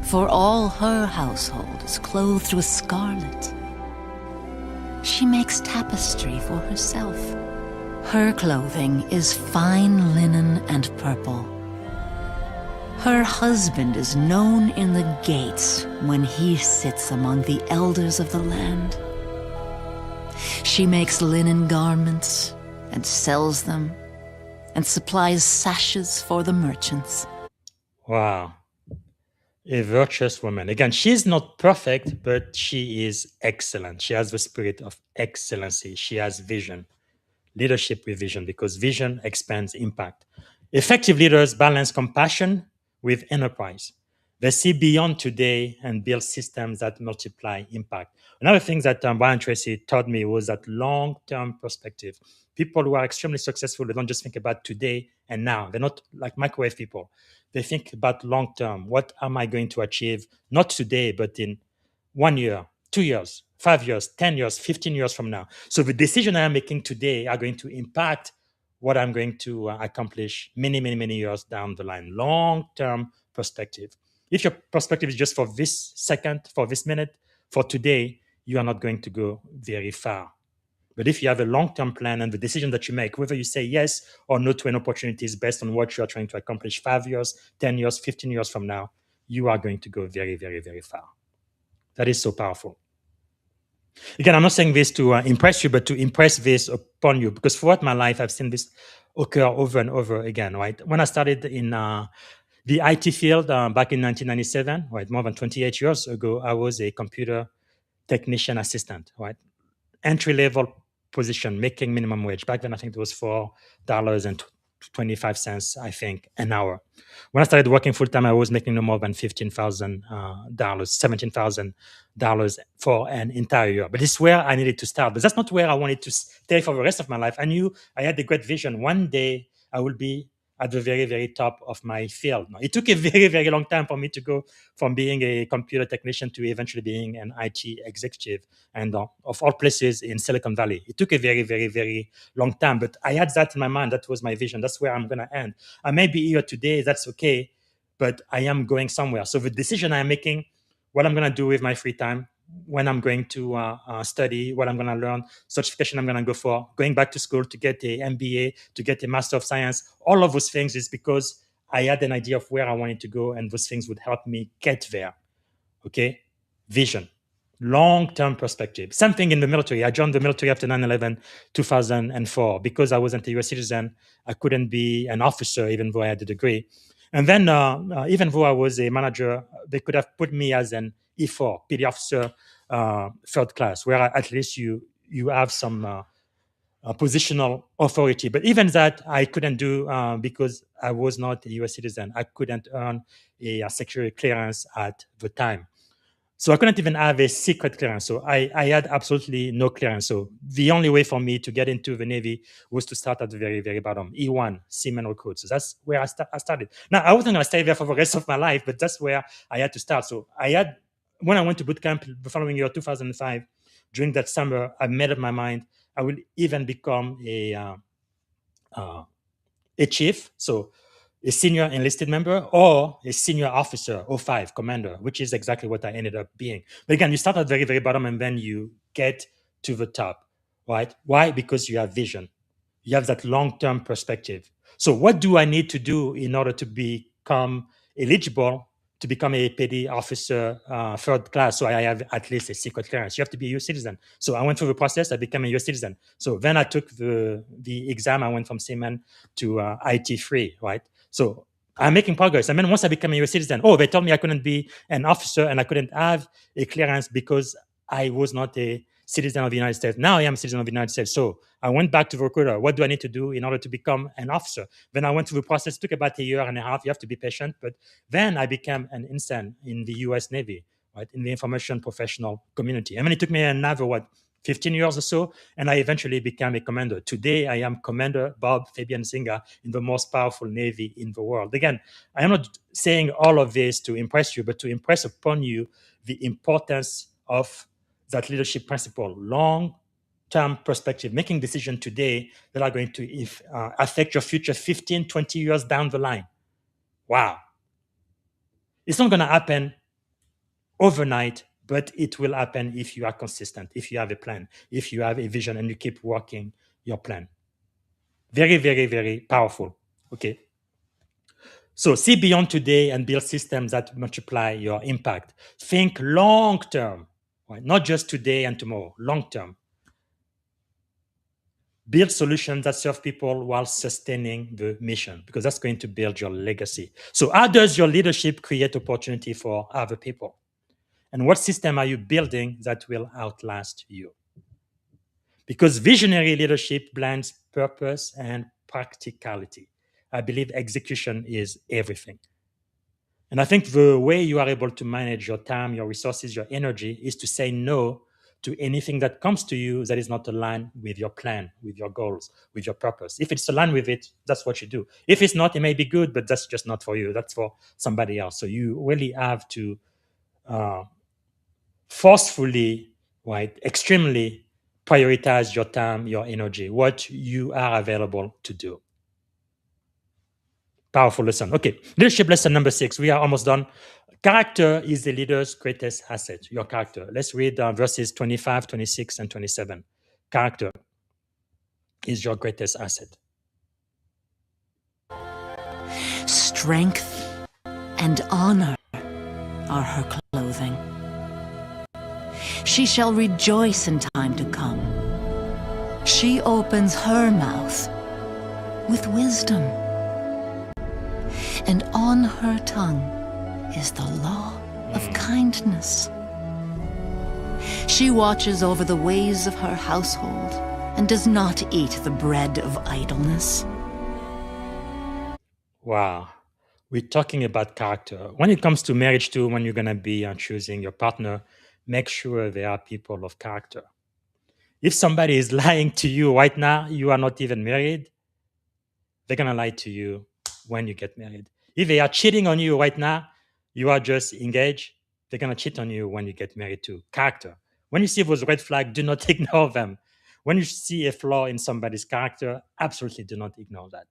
for all her household is clothed with scarlet. She makes tapestry for herself. Her clothing is fine linen and purple. Her husband is known in the gates when he sits among the elders of the land. She makes linen garments and sells them and supplies sashes for the merchants. Wow. A virtuous woman. Again, she's not perfect, but she is excellent. She has the spirit of excellency. She has vision. Leadership with vision, because vision expands impact. Effective leaders balance compassion with enterprise. They see beyond today and build systems that multiply impact. Another thing that Brian Tracy taught me was that long-term perspective. People who are extremely successful, they don't just think about today and now. They're not like microwave people. They think about long-term. What am I going to achieve? Not today, but in 1 year, 2 years, 5 years, 10 years, 15 years from now. So the decisions I am making today are going to impact what I'm going to accomplish many, many, many years down the line. Long-term perspective. If your perspective is just for this second, for this minute, for today, you are not going to go very far. But if you have a long-term plan and the decision that you make, whether you say yes or no to an opportunity is based on what you are trying to accomplish 5 years, 10 years, 15 years from now, you are going to go very, very, very far. That is so powerful. Again, I'm not saying this to impress you, but to impress this upon you, because throughout my life, I've seen this occur over and over again, right? When I started in the IT field back in 1997, right, more than 28 years ago, I was a computer technician assistant, right? Entry-level position, making minimum wage. Back then, I think it was $4.25, I think, an hour. When I started working full-time, I was making no more than $15,000, $17,000 for an entire year. But it's where I needed to start. But that's not where I wanted to stay for the rest of my life. I knew I had a great vision. One day, I will be at the very, very top of my field. Now, it took a very, very long time for me to go from being a computer technician to eventually being an IT executive, and of all places in Silicon Valley. It took a very, very, very long time, but I had that in my mind. That was my vision. That's where I'm going to end. I may be here today, that's okay, but I am going somewhere. So the decision I am making, what I'm going to do with my free time, when I'm going to study, what I'm going to learn, certification I'm going to go for, going back to school to get a MBA, to get a Master of Science, all of those things is because I had an idea of where I wanted to go, and those things would help me get there. Okay? Vision. Long-term perspective. Same thing in the military. I joined the military after 9/11, 2004. Because I wasn't a US citizen, I couldn't be an officer even though I had a degree. And then even though I was a manager, they could have put me as an E4, PD officer, third class, where at least you have some positional authority. But even that I couldn't do because I was not a US citizen. I couldn't earn a security clearance at the time. So I couldn't even have a secret clearance. So I had absolutely no clearance. So the only way for me to get into the Navy was to start at the very, very bottom, E1, seaman recruit. So that's where I started. Now, I wasn't going to stay there for the rest of my life, but that's where I had to start. So when I went to boot camp the following year, 2005, during that summer, I made up my mind I will even become a chief. So a senior enlisted member or a senior officer, O5 commander, which is exactly what I ended up being. But again, you start at the very, very bottom and then you get to the top, right? Why? Because you have vision. You have that long-term perspective. So what do I need to do in order to become eligible to become a petty officer third class? So I have at least a secret clearance. You have to be a US citizen. So I went through the process. I became a US citizen. So then I took the exam. I went from seaman to IT3, right? So I'm making progress. And then once I became a US citizen, they told me I couldn't be an officer and I couldn't have a clearance because I was not a citizen of the United States. Now I am a citizen of the United States. So I went back to the recruiter. What do I need to do in order to become an officer? Then I went through the process. It took about a year and a half. You have to be patient. But then I became an ensign in the US Navy, right, in the information professional community. And then it took me another, 15 years or so, and I eventually became a commander. Today, I am Commander Bob Fabian Zinga in the most powerful Navy in the world. Again, I am not saying all of this to impress you, but to impress upon you the importance of that leadership principle, long-term perspective, making decisions today that are going to affect your future 15, 20 years down the line. Wow. It's not going to happen overnight, but it will happen if you are consistent, if you have a plan, if you have a vision and you keep working your plan. Very, very, very powerful. Okay. So see beyond today and build systems that multiply your impact. Think long term, right? Not just today and tomorrow, long term. Build solutions that serve people while sustaining the mission, because that's going to build your legacy. So how does your leadership create opportunity for other people? And what system are you building that will outlast you? Because visionary leadership blends purpose and practicality. I believe execution is everything. And I think the way you are able to manage your time, your resources, your energy is to say no to anything that comes to you that is not aligned with your plan, with your goals, with your purpose. If it's aligned with it, that's what you do. If it's not, it may be good, but that's just not for you. That's for somebody else. So you really have to forcefully, right, extremely prioritize your time, your energy, what you are available to do. Powerful lesson. Okay, leadership lesson number 6. We are almost done. Character is the leader's greatest asset, your character. Let's read verses 25, 26, and 27. Character is your greatest asset. Strength and honor are her clothing. She shall rejoice in time to come. She opens her mouth with wisdom, and on her tongue is the law of kindness. She watches over the ways of her household and does not eat the bread of idleness. Wow. We're talking about character. When it comes to marriage too, when you're going to be choosing your partner, make sure they are people of character. If somebody is lying to you right now, you are not even married, they're going to lie to you when you get married. If they are cheating on you right now, you are just engaged, they're going to cheat on you when you get married too. Character. When you see those red flags, do not ignore them. When you see a flaw in somebody's character, absolutely do not ignore that,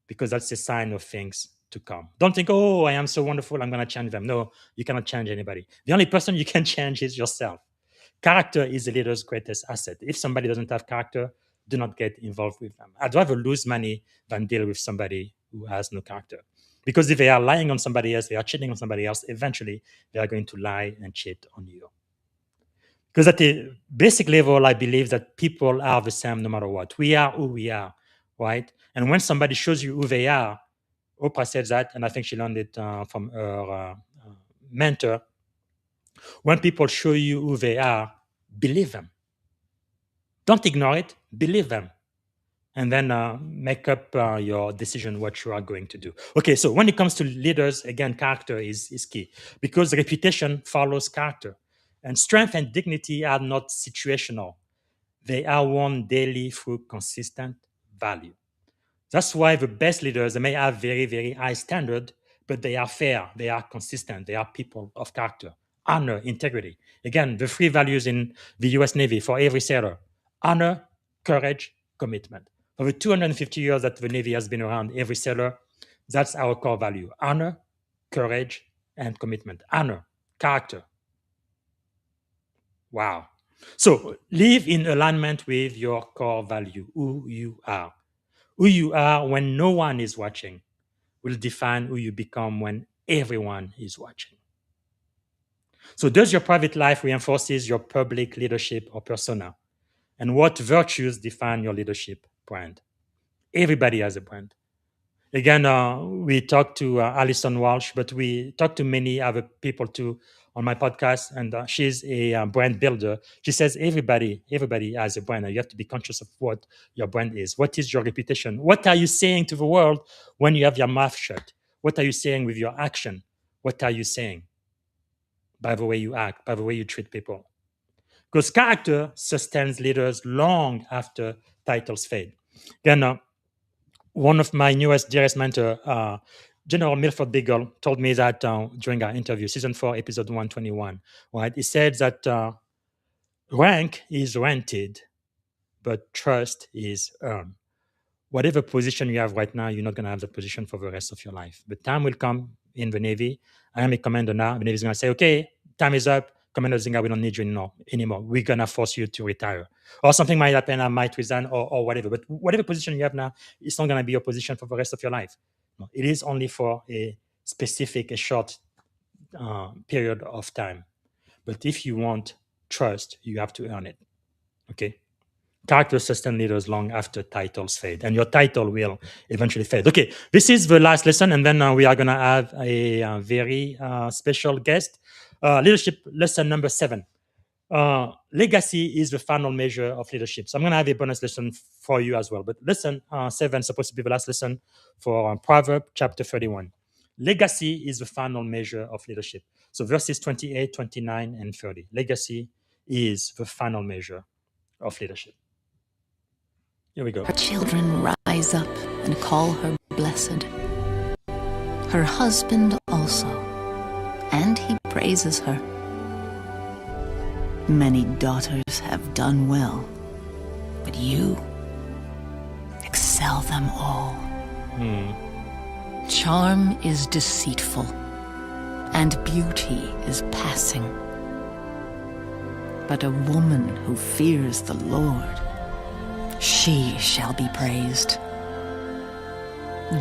because that's a sign of things to come. Don't think, I am so wonderful, I'm going to change them. No, you cannot change anybody. The only person you can change is yourself. Character is the leader's greatest asset. If somebody doesn't have character, do not get involved with them. I'd rather lose money than deal with somebody who has no character. Because if they are lying on somebody else, they are cheating on somebody else, eventually they are going to lie and cheat on you. Because at the basic level, I believe that people are the same no matter what. We are who we are, right? And when somebody shows you who they are, Oprah said that, and I think she learned it from her mentor. When people show you who they are, believe them. Don't ignore it, believe them. And then make up your decision what you are going to do. Okay, so when it comes to leaders, again, character is key because reputation follows character. And strength and dignity are not situational. They are won daily through consistent value. That's why the best leaders, they may have very, very high standard, but they are fair, they are consistent, they are people of character, honor, integrity. Again, the three values in the US Navy for every sailor: honor, courage, commitment. For the 250 years that the Navy has been around, every sailor, that's our core value: honor, courage, and commitment. Honor, character. Wow. So live in alignment with your core value, who you are. Who you are when no one is watching will define who you become when everyone is watching. So does your private life reinforces your public leadership or persona? And what virtues define your leadership brand? Everybody has a brand. Again, we talked to Alison Walsh, but we talked to many other people too on my podcast, and she's a brand builder. She says everybody has a brand, and you have to be conscious of what your brand is. What is your reputation? What are you saying to the world when you have your mouth shut? What are you saying with your action? What are you saying by the way you act, by the way you treat people? Because character sustains leaders long after titles fade. Again, one of my newest, dearest mentor, General Milford Beagle, told me that during our interview, season 4, episode 121, right? He said that rank is rented, but trust is earned. Whatever position you have right now, you're not going to have that position for the rest of your life. But time will come in the Navy. I am a commander now. The Navy is going to say, okay, time is up. Commander Zinga, we don't need you anymore. We're going to force you to retire. Or something might happen, I might resign or whatever. But whatever position you have now, it's not going to be your position for the rest of your life. No, it is only for a specific, a short period of time. But if you want trust, you have to earn it. Okay? Character sustain leaders long after titles fade, and your title will eventually fade. Okay, this is the last lesson, and then we are going to have a very special guest. Leadership lesson number 7. Legacy is the final measure of leadership. So I'm going to have a bonus lesson for you as well. But lesson 7 is supposed to be the last lesson for Proverbs chapter 31. Legacy is the final measure of leadership. So verses 28, 29, and 30. Legacy is the final measure of leadership. Here we go. Her children rise up and call her blessed. Her husband also, and he praises her. Many daughters have done well, but you excel them all. Charm is deceitful, and beauty is passing. But a woman who fears the Lord, she shall be praised.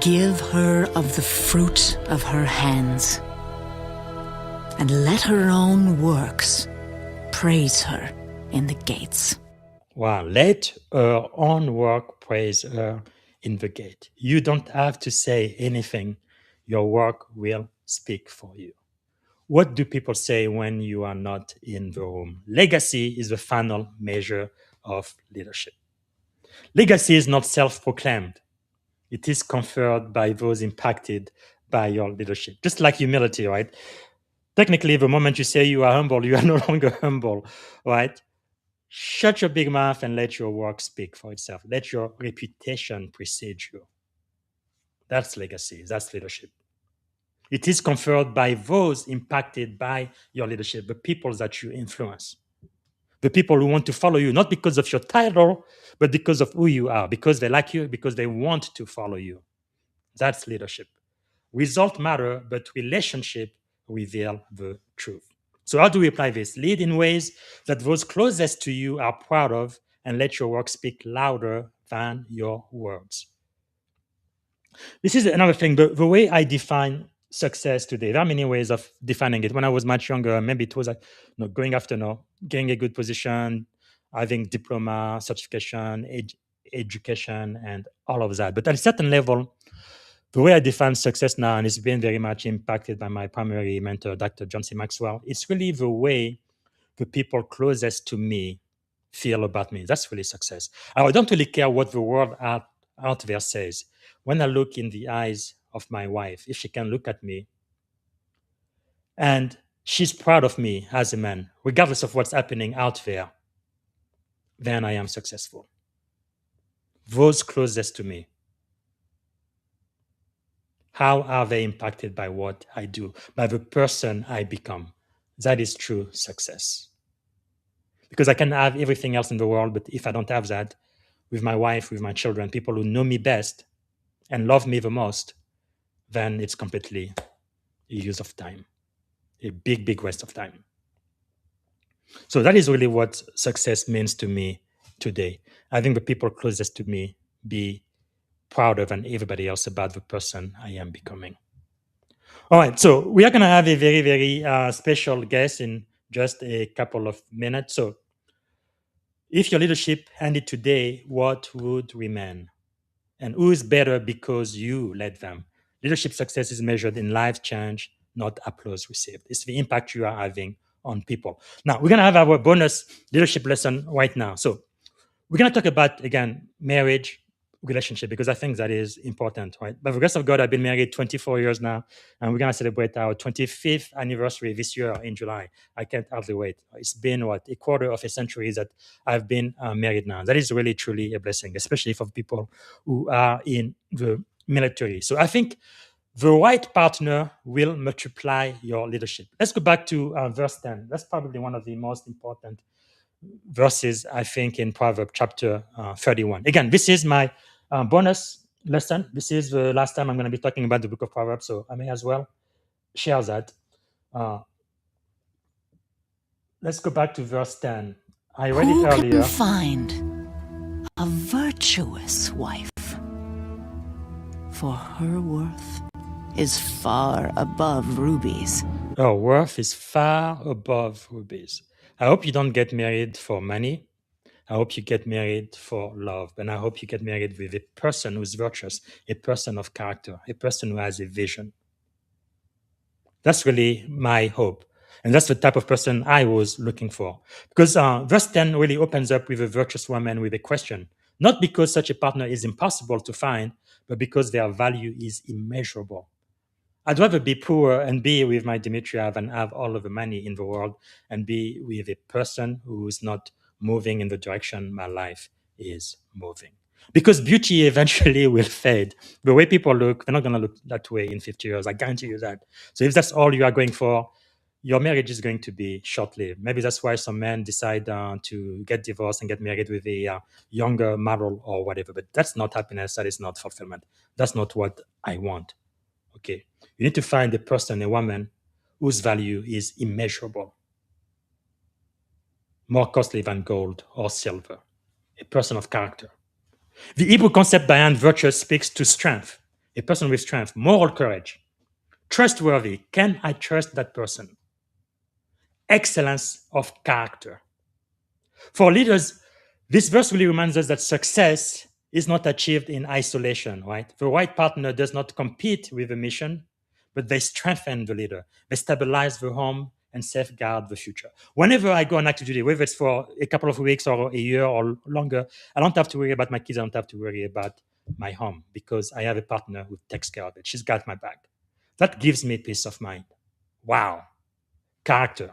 Give her of the fruit of her hands, and let her own works praise her in the gates. Wow, let her own work praise her in the gate. You don't have to say anything. Your work will speak for you. What do people say when you are not in the room? Legacy is the final measure of leadership. Legacy is not self-proclaimed. It is conferred by those impacted by your leadership. Just like humility, right? Technically, the moment you say you are humble, you are no longer humble, right? Shut your big mouth and let your work speak for itself. Let your reputation precede you. That's legacy. That's leadership. It is conferred by those impacted by your leadership, the people that you influence, the people who want to follow you, not because of your title, but because of who you are, because they like you, because they want to follow you. That's leadership. Result matter, but relationship reveal the truth. So how do we apply this? Lead in ways that those closest to you are proud of, and let your work speak louder than your words. This is another thing. The way I define success today, there are many ways of defining it. When I was much younger, maybe it was like going after getting a good position, having diploma, certification, education, and all of that. But at a certain level, the way I define success now, and it's been very much impacted by my primary mentor, Dr. John C. Maxwell, it's really the way the people closest to me feel about me. That's really success. I don't really care what the world out there says. When I look in the eyes of my wife, if she can look at me and she's proud of me as a man, regardless of what's happening out there, then I am successful. Those closest to me, how are they impacted by what I do, by the person I become? That is true success. Because I can have everything else in the world, but if I don't have that with my wife, with my children, people who know me best and love me the most, then it's completely a use of time, a big, big waste of time. So that is really what success means to me today. I think the people closest to me be prouder than everybody else about the person I am becoming. All right, so we are going to have a very, very special guest in just a couple of minutes. So if your leadership ended today, what would remain? And who is better because you led them? Leadership success is measured in life change, not applause received. It's the impact you are having on people. Now, we're going to have our bonus leadership lesson right now. So we're going to talk about, again, marriage, relationship, because I think that is important, right? By the grace of God, I've been married 24 years now, and we're going to celebrate our 25th anniversary this year in July. I can't hardly wait. It's been, a quarter of a century that I've been married now. That is really, truly a blessing, especially for people who are in the military. So I think the right partner will multiply your leadership. Let's go back to verse 10. That's probably one of the most important verses, I think, in Proverbs chapter 31. Again, this is my bonus lesson. This is the last time I'm going to be talking about the book of Proverbs, so I may as well share that. Let's go back to verse 10. I read Who it earlier. can find a virtuous wife? For her worth is far above rubies. Her worth is far above rubies. I hope you don't get married for money. I hope you get married for love. And I hope you get married with a person who's virtuous, a person of character, a person who has a vision. That's really my hope. And that's the type of person I was looking for. Because verse 10 really opens up with a virtuous woman with a question. Not because such a partner is impossible to find, but because their value is immeasurable. I'd rather be poor and be with my Demetria than have all of the money in the world and be with a person who is not moving in the direction my life is moving. Because beauty eventually will fade. The way people look, they're not going to look that way in 50 years. I guarantee you that. So if that's all you are going for, your marriage is going to be short-lived. Maybe that's why some men decide to get divorced and get married with a younger model or whatever. But that's not happiness. That is not fulfillment. That's not what I want. Okay. You need to find a person, a woman, whose value is immeasurable, more costly than gold or silver, a person of character. The Hebrew concept behind virtue speaks to strength, a person with strength, moral courage, trustworthy. Can I trust that person? Excellence of character. For leaders, this verse really reminds us that success is not achieved in isolation, right? The right partner does not compete with the mission, but they strengthen the leader. They stabilize the home and safeguard the future. Whenever I go on active duty, whether it's for a couple of weeks or a year or longer, I don't have to worry about my kids. I don't have to worry about my home because I have a partner who takes care of it. She's got my back. That gives me peace of mind. Wow. Character,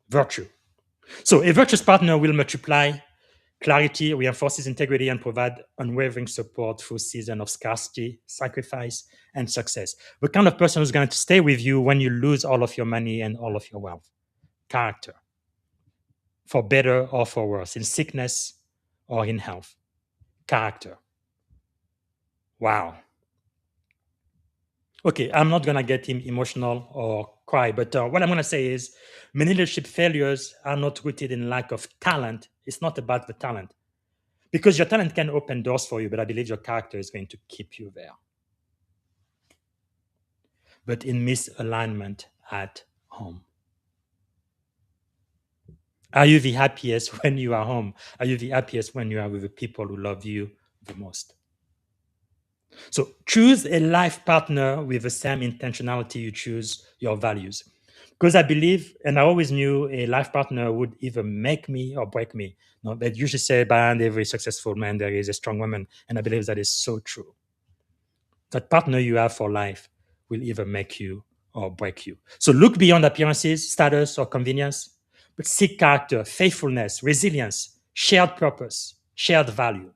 virtue. So a virtuous partner will multiply clarity, reinforces integrity, and provide unwavering support through seasons of scarcity, sacrifice, and success. The kind of person who's going to stay with you when you lose all of your money and all of your wealth. Character. For better or for worse, in sickness or in health. Character. Wow. Okay, I'm not going to get him emotional or cry, but what I'm going to say is many leadership failures are not rooted in lack of talent. It's not about the talent. Because your talent can open doors for you, but I believe your character is going to keep you there. But in misalignment at home. Are you the happiest when you are home? Are you the happiest when you are with the people who love you the most? So choose a life partner with the same intentionality you choose your values. Because I believe, and I always knew a life partner would either make me or break me. No, they usually say behind every successful man there is a strong woman, and I believe that is so true. That partner you have for life will either make you or break you. So look beyond appearances, status, or convenience, but seek character, faithfulness, resilience, shared purpose, shared value.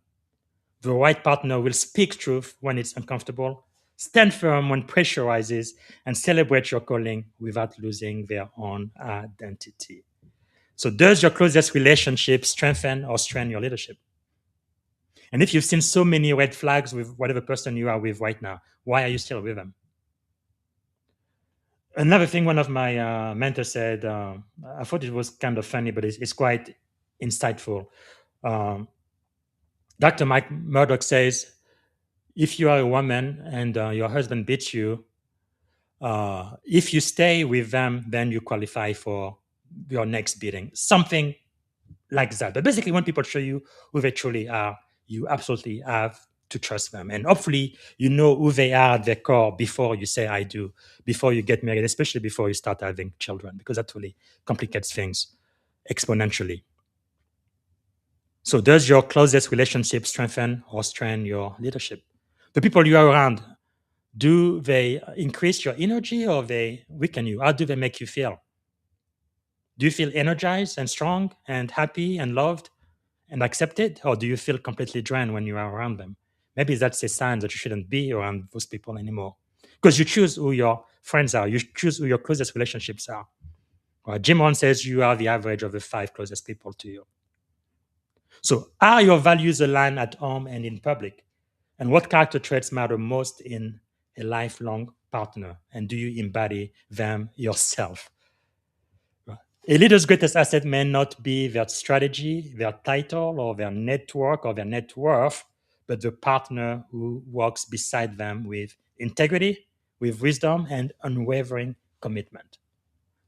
The right partner will speak truth when it's uncomfortable, stand firm when pressure rises, and celebrate your calling without losing their own identity. So, does your closest relationship strengthen or strain your leadership? And if you've seen so many red flags with whatever person you are with right now, why are you still with them? Another thing one of my mentors said, I thought it was kind of funny, but it's quite insightful. Dr. Mike Murdoch says, if you are a woman and your husband beats you, if you stay with them, then you qualify for your next beating. Something like that. But basically, when people show you who they truly are, you absolutely have to trust them. And hopefully, you know who they are at their core before you say I do, before you get married, especially before you start having children, because that really complicates things exponentially. So, does your closest relationship strengthen or strain your leadership? The people you are around, do they increase your energy or they weaken you? How do they make you feel? Do you feel energized and strong and happy and loved and accepted? Or do you feel completely drained when you are around them? Maybe that's a sign that you shouldn't be around those people anymore. Because you choose who your friends are, you choose who your closest relationships are. Jim Rohn says you are the average of the 5 closest people to you. So, are your values aligned at home and in public? And what character traits matter most in a lifelong partner? And do you embody them yourself? A leader's greatest asset may not be their strategy, their title, or their network, or their net worth, but the partner who walks beside them with integrity, with wisdom, and unwavering commitment.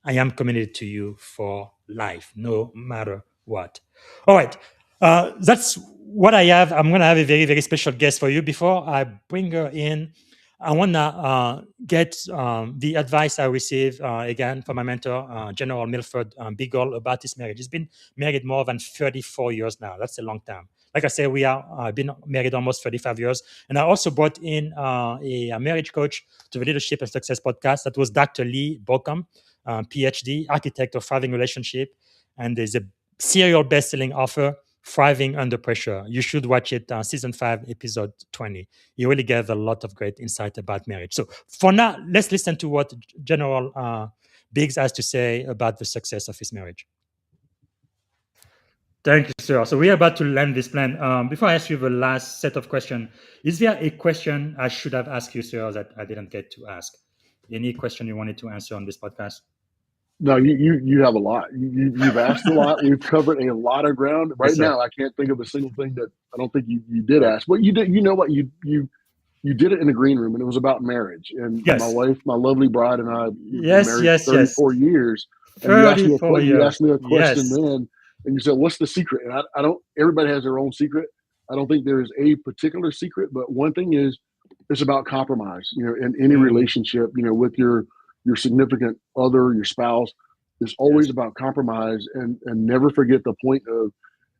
I am committed to you for life, no matter what. All right. That's what I have. I'm going to have a very, very special guest for you. Before I bring her in, I want to get the advice I received again from my mentor, General Milford Beagle, about his marriage. He's been married more than 34 years now. That's a long time. Like I said, we are been married almost 35 years. And I also brought in a marriage coach to the Leadership and Success podcast. That was Dr. Lee Bockham, PhD, architect of thriving relationship. And there's a serial best-selling author, Thriving Under Pressure. You should watch it, season 5, episode 20. You really get a lot of great insight about marriage. So for now, let's listen to what General Biggs has to say about the success of his marriage. Thank you, sir. So we are about to land this plan. Before I ask you the last set of questions, is there a question I should have asked you, sir, that I didn't get to ask? Any question you wanted to answer on this podcast? No, you have a lot. You've asked a lot. We've covered a lot of ground. Right Yes, now, I can't think of a single thing that I don't think you did ask. But you did. You know what? You did it in the green room, and it was about marriage. And yes. My wife, my lovely bride, and I Yes, married yes, 34 years. And 34 you asked me a question Yes. then, and you said, "What's the secret?" And I don't. Everybody has their own secret. I don't think there is a particular secret, but one thing is, it's about compromise. You know, in any relationship, you know, with your significant other, your spouse, it's always about compromise, and never forget the point of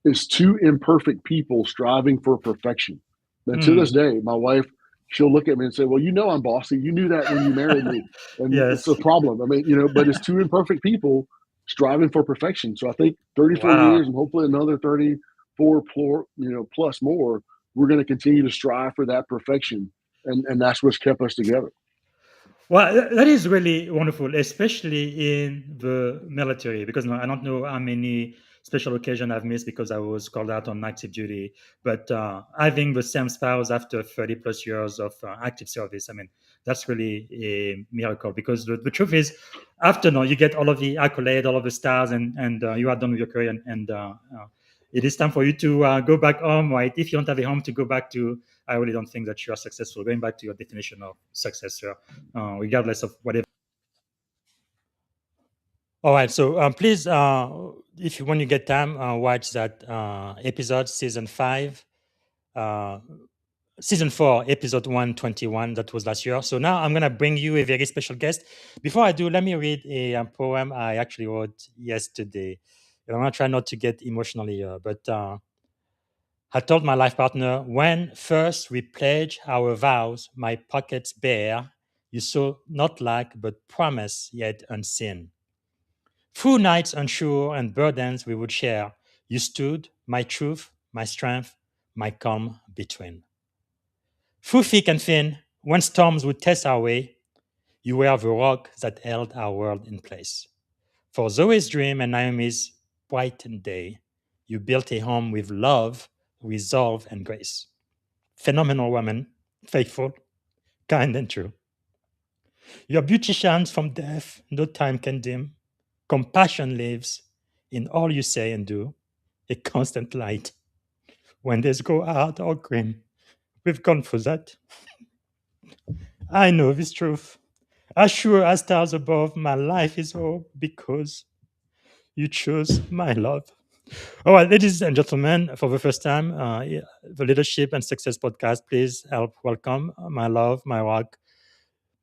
it's 2 imperfect people striving for perfection. And to this day, my wife, she'll look at me and say, "Well, you know I'm bossy. You knew that when you married me." And Yes. it's a problem. I mean, you know, but it's 2 imperfect people striving for perfection. So I think 34 Wow. years and hopefully another 34 plus more, we're going to continue to strive for that perfection. And that's what's kept us together. Well, that is really wonderful, especially in the military, because I don't know how many special occasions I've missed because I was called out on active duty. But having the same spouse after 30 plus years of active service, I mean, that's really a miracle, because the truth is, after you get all of the accolade, all of the stars, and you are done with your career, and it is time for you to go back home, right? If you don't have a home to go back to, I really don't think that you are successful. Going back to your definition of success, sir, regardless of whatever. All right, so please, if you when you get time, watch that episode, season 5. season 4, episode 121. That was last year. So now I'm going to bring you a very special guest. Before I do, let me read a poem I actually wrote yesterday. And I'm going to try not to get emotional here, but I told my life partner, when first we pledge our vows, my pockets bare, you saw not lack, but promise yet unseen. Through nights unsure and burdens we would share, you stood, my truth, my strength, my calm between. Through thick and thin, when storms would test our way, you were the rock that held our world in place. For Zoe's dream and Naomi's brightened day, you built a home with love, resolve, and grace. Phenomenal woman, faithful, kind, and true. Your beauty shines from death, no time can dim. Compassion lives in all you say and do, a constant light. When days go hard or grim, we've gone through that. I know this truth. As sure as stars above, my life is hope because you chose my love. All right, ladies and gentlemen, for the first time, the Leadership and Success Podcast, please help welcome my love, my rock,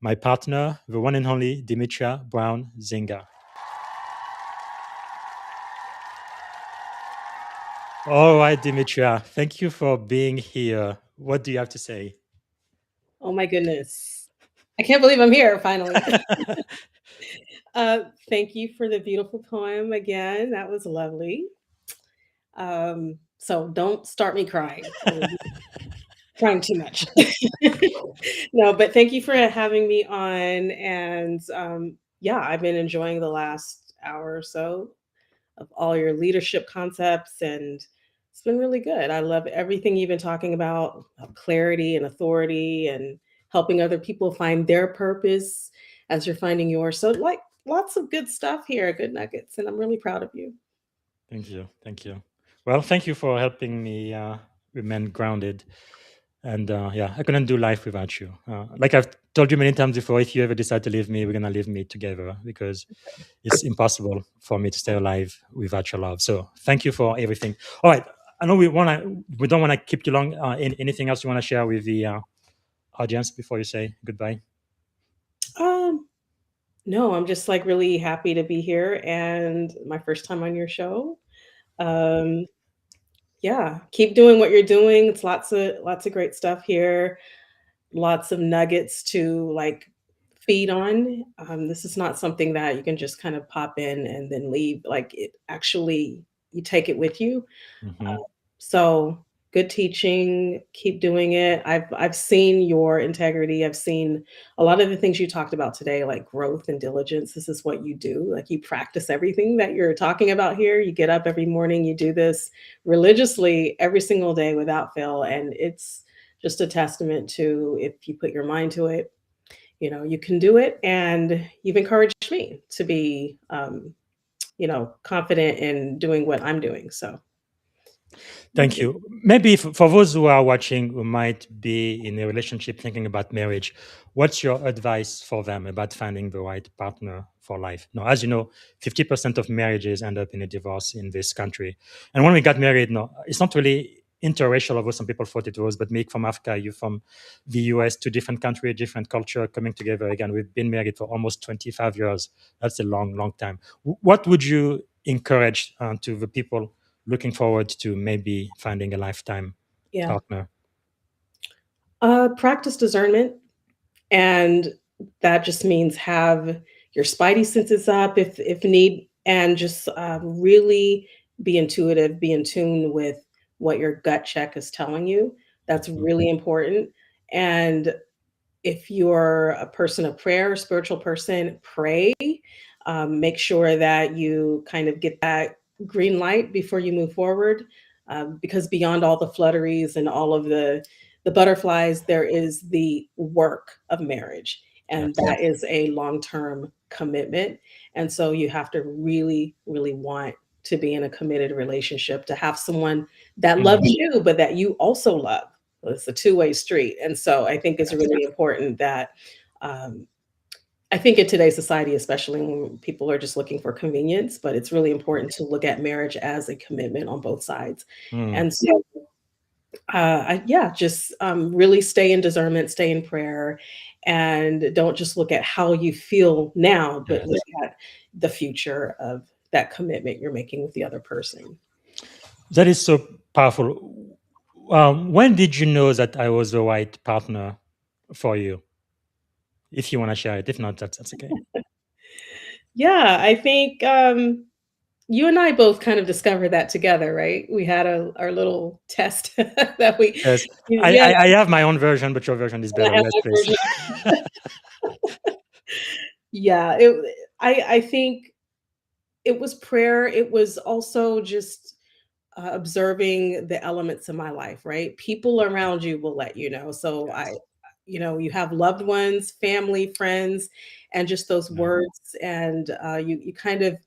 my partner, the one and only Dimitra Brown Zinga. All right, Dimitra, thank you for being here. What do you have to say? Oh my goodness. I can't believe I'm here finally. Thank you for the beautiful poem again. That was lovely. So don't start me crying. Crying too much. No, but thank you for having me on. And yeah, I've been enjoying the last hour or so of all your leadership concepts, and it's been really good. I love everything you've been talking about clarity and authority and helping other people find their purpose as you're finding yours. So, like, lots of good stuff here, good nuggets, and I'm really proud of you. Thank you. Thank you. Well, thank you for helping me remain grounded. And yeah, I couldn't do life without you. Like I've told you many times before, if you ever decide to leave me, we're going to leave me together because it's impossible for me to stay alive without your love. So thank you for everything. All right. I know we don't want to keep you long. Anything else you want to share with the audience before you say goodbye? No, I'm just like really happy to be here and my first time on your show. Um, yeah, keep doing what you're doing. It's lots of great stuff here. Lots of nuggets to like feed on. This is not something that you can just kind of pop in and then leave. Like it actually, you take it with you. Mhm. So good teaching. Keep doing it. I've seen your integrity. I've seen a lot of the things you talked about today, like growth and diligence. This is what you do. Like you practice everything that you're talking about here. You get up every morning. You do this religiously every single day without fail, and it's just a testament to if you put your mind to it, you know, you can do it. And you've encouraged me to be, confident in doing what I'm doing. So Thank you. Maybe for those who are watching who might be in a relationship thinking about marriage, what's your advice for them about finding the right partner for life? Now, as you know, 50% of marriages end up in a divorce in this country. And when we got married, no, it's not really interracial, although some people thought it was, but me from Africa, you from the US, two different country, different culture coming together. Again, we've been married for almost 25 years. That's a long, long time. What would you encourage to the people looking forward to maybe finding a lifetime yeah, partner? practice discernment, and that just means have your spidey senses up if need, and just really be intuitive, be in tune with what your gut check is telling you. That's Mhm. really important. And if you're a person of prayer, a spiritual person, pray. Make sure that you kind of get that green light before you move forward, because beyond all the flutteries and all of the butterflies, there is the work of marriage, and Yes. that is a long term commitment. And so you have to really, really want to be in a committed relationship, to have someone that loves Mhm. you, but that you also love. It's a two-way street. And so I think it's really important that, um, I think in today's society, especially when people are just looking for convenience, but it's really important to look at marriage as a commitment on both sides. Mm. And so just really stay in discernment, stay in prayer, and don't just look at how you feel now, but Yes. look at the future of that commitment you're making with the other person. That is so powerful. When did you know that I was the right partner for you? If you want to share it, if not, that's okay. Yeah, I think you and I both kind of discovered that together, right? We had our little test that we, Yes, yeah, I have my own version, but your version is and I better. have Yes, my please. version. Yeah, I think it was prayer. It was also just observing the elements of my life, right? People around you will let you know. So Yes. you have loved ones, family, friends, and just those Yeah. words, and you kind of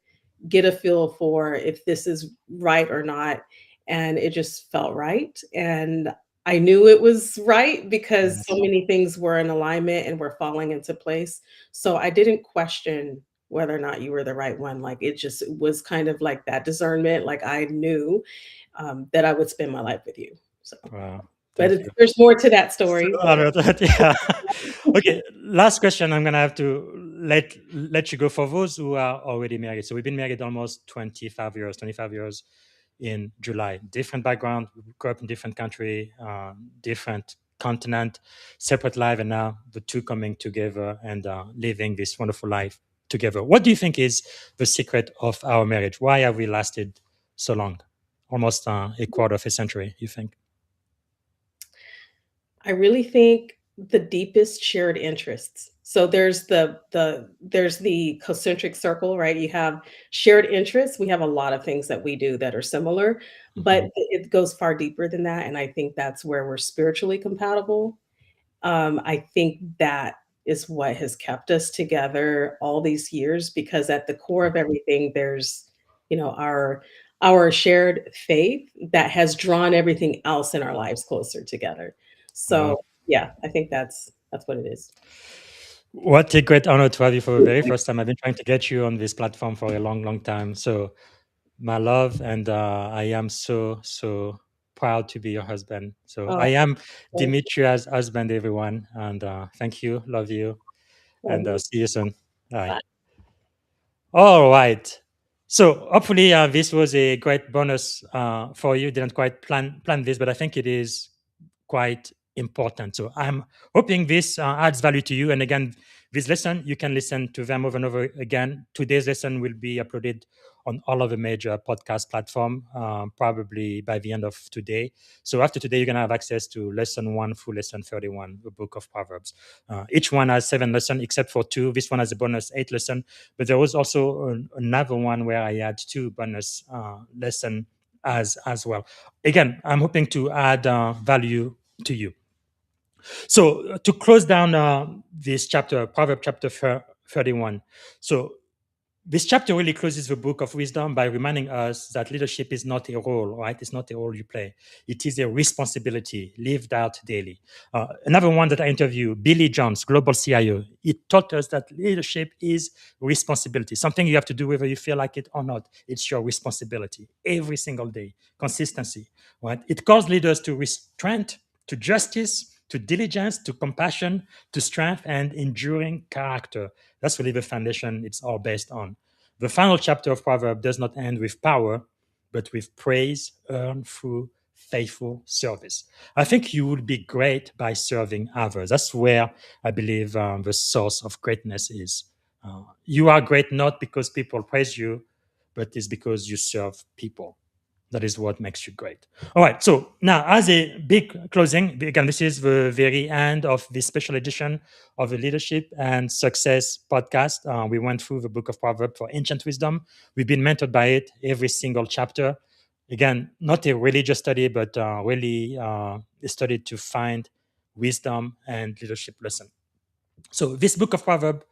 get a feel for if this is right or not. And it just felt right. And I knew it was right because so Yes. many things were in alignment and were falling into place. So I didn't question whether or not you were the right one. Like it just was kind of like that discernment. Like I knew that I would spend my life with you. So, Wow. but Thank you. there's more to that So story. honored. Yeah. Okay. Last question. I'm gonna have to let you go for those who are already married. So we've been married almost 25 years. 25 years in July. Different background. We grew up in different country, different continent, separate life, and now the two coming together and living this wonderful life together. What do you think is the secret of our marriage? Why have we lasted so long? Almost a quarter of a century. You think? I really think the deepest shared interests. So there's the concentric circle, right? You have shared interests. We have a lot of things that we do that are similar, but Mhm. it goes far deeper than that. And I think that's where we're spiritually compatible. I think that is what has kept us together all these years because at the core of everything, there's, our shared faith that has drawn everything else in our lives closer together. Wow. So yeah, I think that's what it is. What a great honor to have you for the very first time. I've been trying to get you on this platform for a long, long time. So, my love, and I am so, so proud to be your husband. So, Oh, I am thank Dimitria's husband, everyone. And thank you, love you, you. Love and you. see you soon. Bye. Bye. All right. So hopefully this was a great bonus for you. Didn't quite plan this, but I think it is quite important. So I'm hoping this adds value to you. And again, this lesson you can listen to them over and over again. Today's lesson will be uploaded on all of the major podcast platform probably by the end of today. So after today, you're gonna have access to lesson 1 through lesson 31, the Book of Proverbs. Each one has 7 lessons, except for 2. This one has a bonus 8 lesson, but there was also another one where I had 2 bonus lesson as well. Again, I'm hoping to add value to you. So to close down this chapter, Proverbs chapter 31. So this chapter really closes the book of wisdom by reminding us that leadership is not a role, right? It's not a role you play. It is a responsibility lived out daily. Another one that I interviewed, Billy Jones, global CIO, it taught us that leadership is responsibility, something you have to do whether you feel like it or not. It's your responsibility every single day, consistency, right? It calls leaders to restraint, to justice, to diligence, to compassion, to strength, and enduring character. That's really the foundation it's all based on. The final chapter of Proverbs does not end with power, but with praise earned through faithful service. I think you will be great by serving others. That's where I believe the source of greatness is. You are great not because people praise you, but it's because you serve people. That is what makes you great. All right. So now, as a big closing, again, this is the very end of this special edition of the Leadership and Success podcast. We went through the Book of Proverbs for ancient wisdom. We've been mentored by it every single chapter. Again, not a religious study, but really a study to find wisdom and leadership lesson. So this Book of Proverbs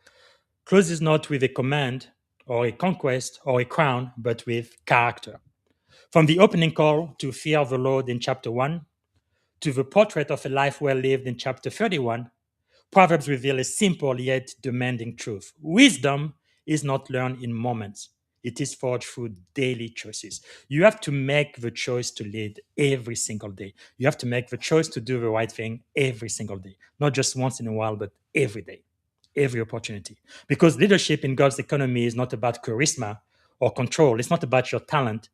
closes not with a command or a conquest or a crown, but with character. From the opening call to fear of the Lord in chapter 1 to the portrait of a life well lived in chapter 31, Proverbs reveal a simple yet demanding truth. Wisdom is not learned in moments, It is forged through daily choices. You have to make the choice to lead every single day. You have to make the choice to do the right thing every single day, not just once in a while, but every day, every opportunity. Because leadership in God's economy is not about charisma or control. It's not about your talent,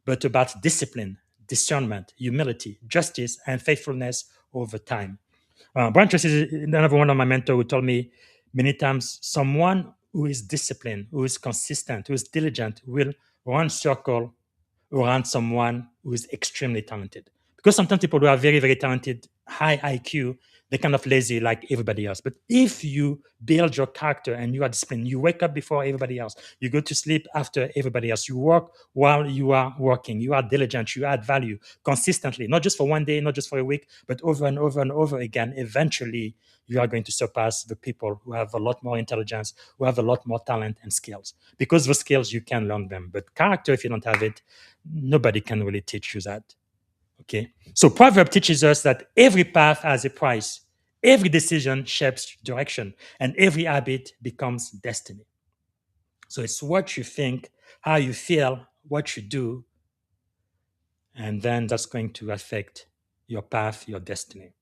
but about discipline, discernment, humility, justice, and faithfulness over time. Brian Tracy is another one of my mentors who told me many times someone who is disciplined, who is consistent, who is diligent will run circle around someone who is extremely talented. Because sometimes people who are very, very talented, high IQ, they're kind of lazy like everybody else. But if you build your character and you are disciplined, you wake up before everybody else, you go to sleep after everybody else, you work while you are working, you are diligent, you add value consistently, not just for one day, not just for a week, but over and over and over again, eventually you are going to surpass the people who have a lot more intelligence, who have a lot more talent and skills. Because the skills, you can learn them. But character, if you don't have it, nobody can really teach you that. Okay. So Proverb teaches us that every path has a price, every decision shapes direction, and every habit becomes destiny. So it's what you think, how you feel, what you do, and then that's going to affect your path, your destiny.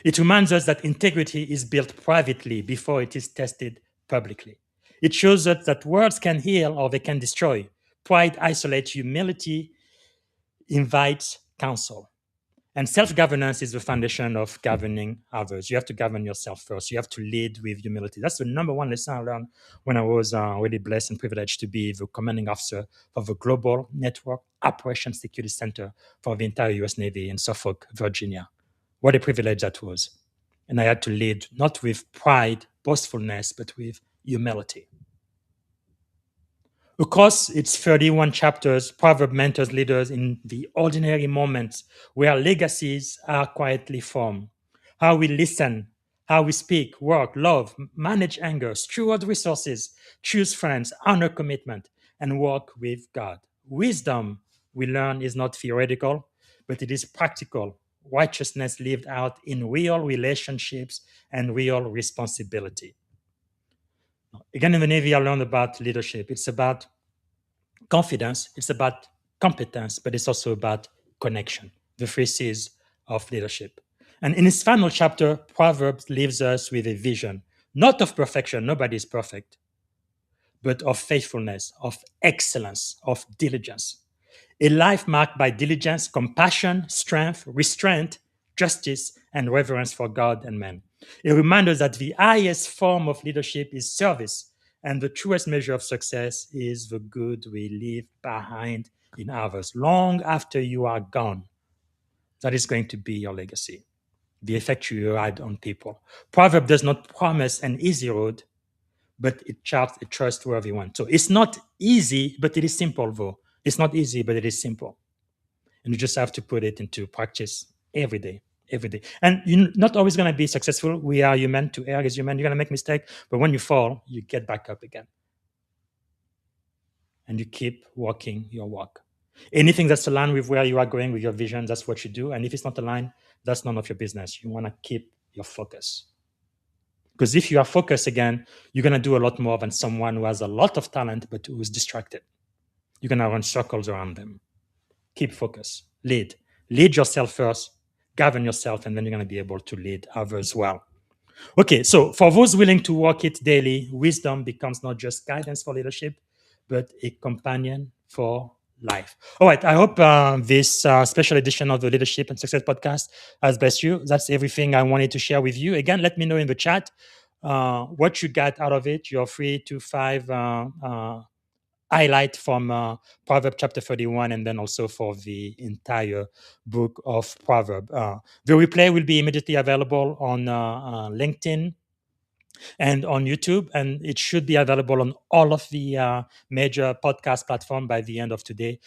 It reminds us that integrity is built privately before it is tested publicly. It shows us that words can heal or they can destroy. Pride isolates, humility invites counsel. And self-governance is the foundation of governing others. You have to govern yourself first. You have to lead with humility. That's the number one lesson I learned when I was really blessed and privileged to be the commanding officer for the Global Network Operations Security Center for the entire U.S. Navy in Suffolk, Virginia. What a privilege that was. And I had to lead not with pride, boastfulness, but with humility. Across its 31 chapters, Proverbs mentors leaders in the ordinary moments where legacies are quietly formed. How we listen, how we speak, work, love, manage anger, steward resources, choose friends, honor commitment, and work with God. Wisdom, we learn, is not theoretical, but it is practical. Righteousness lived out in real relationships and real responsibility. Again, in the Navy, I learned about leadership. It's about confidence, it's about competence, but it's also about connection, the three C's of leadership. And in its final chapter, Proverbs leaves us with a vision, not of perfection, nobody is perfect, but of faithfulness, of excellence, of diligence. A life marked by diligence, compassion, strength, restraint, justice, and reverence for God and man. A reminder that the highest form of leadership is service, and the truest measure of success is the good we leave behind in others. Long after you are gone, that is going to be your legacy, the effect you had on people. Proverb does not promise an easy road, but it charts a trustworthy one. So it's not easy, but it is simple, though. It's not easy, but it is simple. And you just have to put it into practice every day, every day. And you're not always going to be successful. We are human. To err is human. You're going to make mistakes. But when you fall, you get back up again. And you keep walking your walk. Anything that's aligned with where you are going with your vision, that's what you do. And if it's not aligned, that's none of your business. You want to keep your focus. Because if you are focused again, you're going to do a lot more than someone who has a lot of talent but who is distracted. You're going to run circles around them. Keep focus. Lead. Lead yourself first. Govern yourself, and then you're going to be able to lead others well. Okay, so for those willing to walk it daily, wisdom becomes not just guidance for leadership, but a companion for life. All right, I hope this special edition of the Leadership and Success Podcast has blessed you. That's everything I wanted to share with you. Again, let me know in the chat what you got out of it. Your 3 to 5 highlight from Proverbs chapter 31, and then also for the entire book of Proverbs. The replay will be immediately available on LinkedIn and on YouTube, and it should be available on all of the major podcast platforms by the end of today.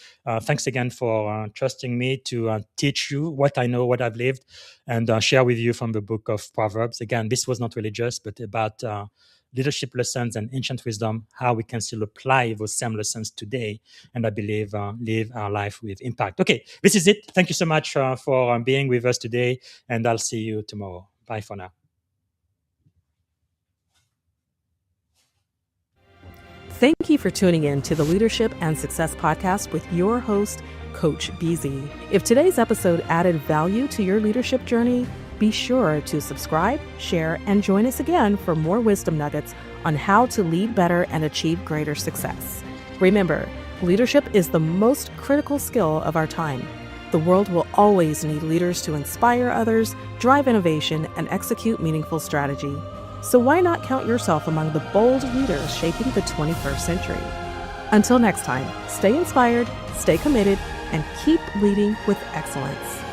Thanks again for trusting me to teach you what I know, what I've lived, and share with you from the book of Proverbs. Again, this was not religious, but about leadership lessons and ancient wisdom, how we can still apply those same lessons today, and I believe live our life with impact. Okay, this is it. Thank you so much for being with us today, and I'll see you tomorrow. Bye for now. Thank you for tuning in to the Leadership and Success Podcast with your host, Coach BZ. If today's episode added value to your leadership journey, be sure to subscribe, share, and join us again for more wisdom nuggets on how to lead better and achieve greater success. Remember, leadership is the most critical skill of our time. The world will always need leaders to inspire others, drive innovation, and execute meaningful strategy. So why not count yourself among the bold leaders shaping the 21st century? Until next time, stay inspired, stay committed, and keep leading with excellence.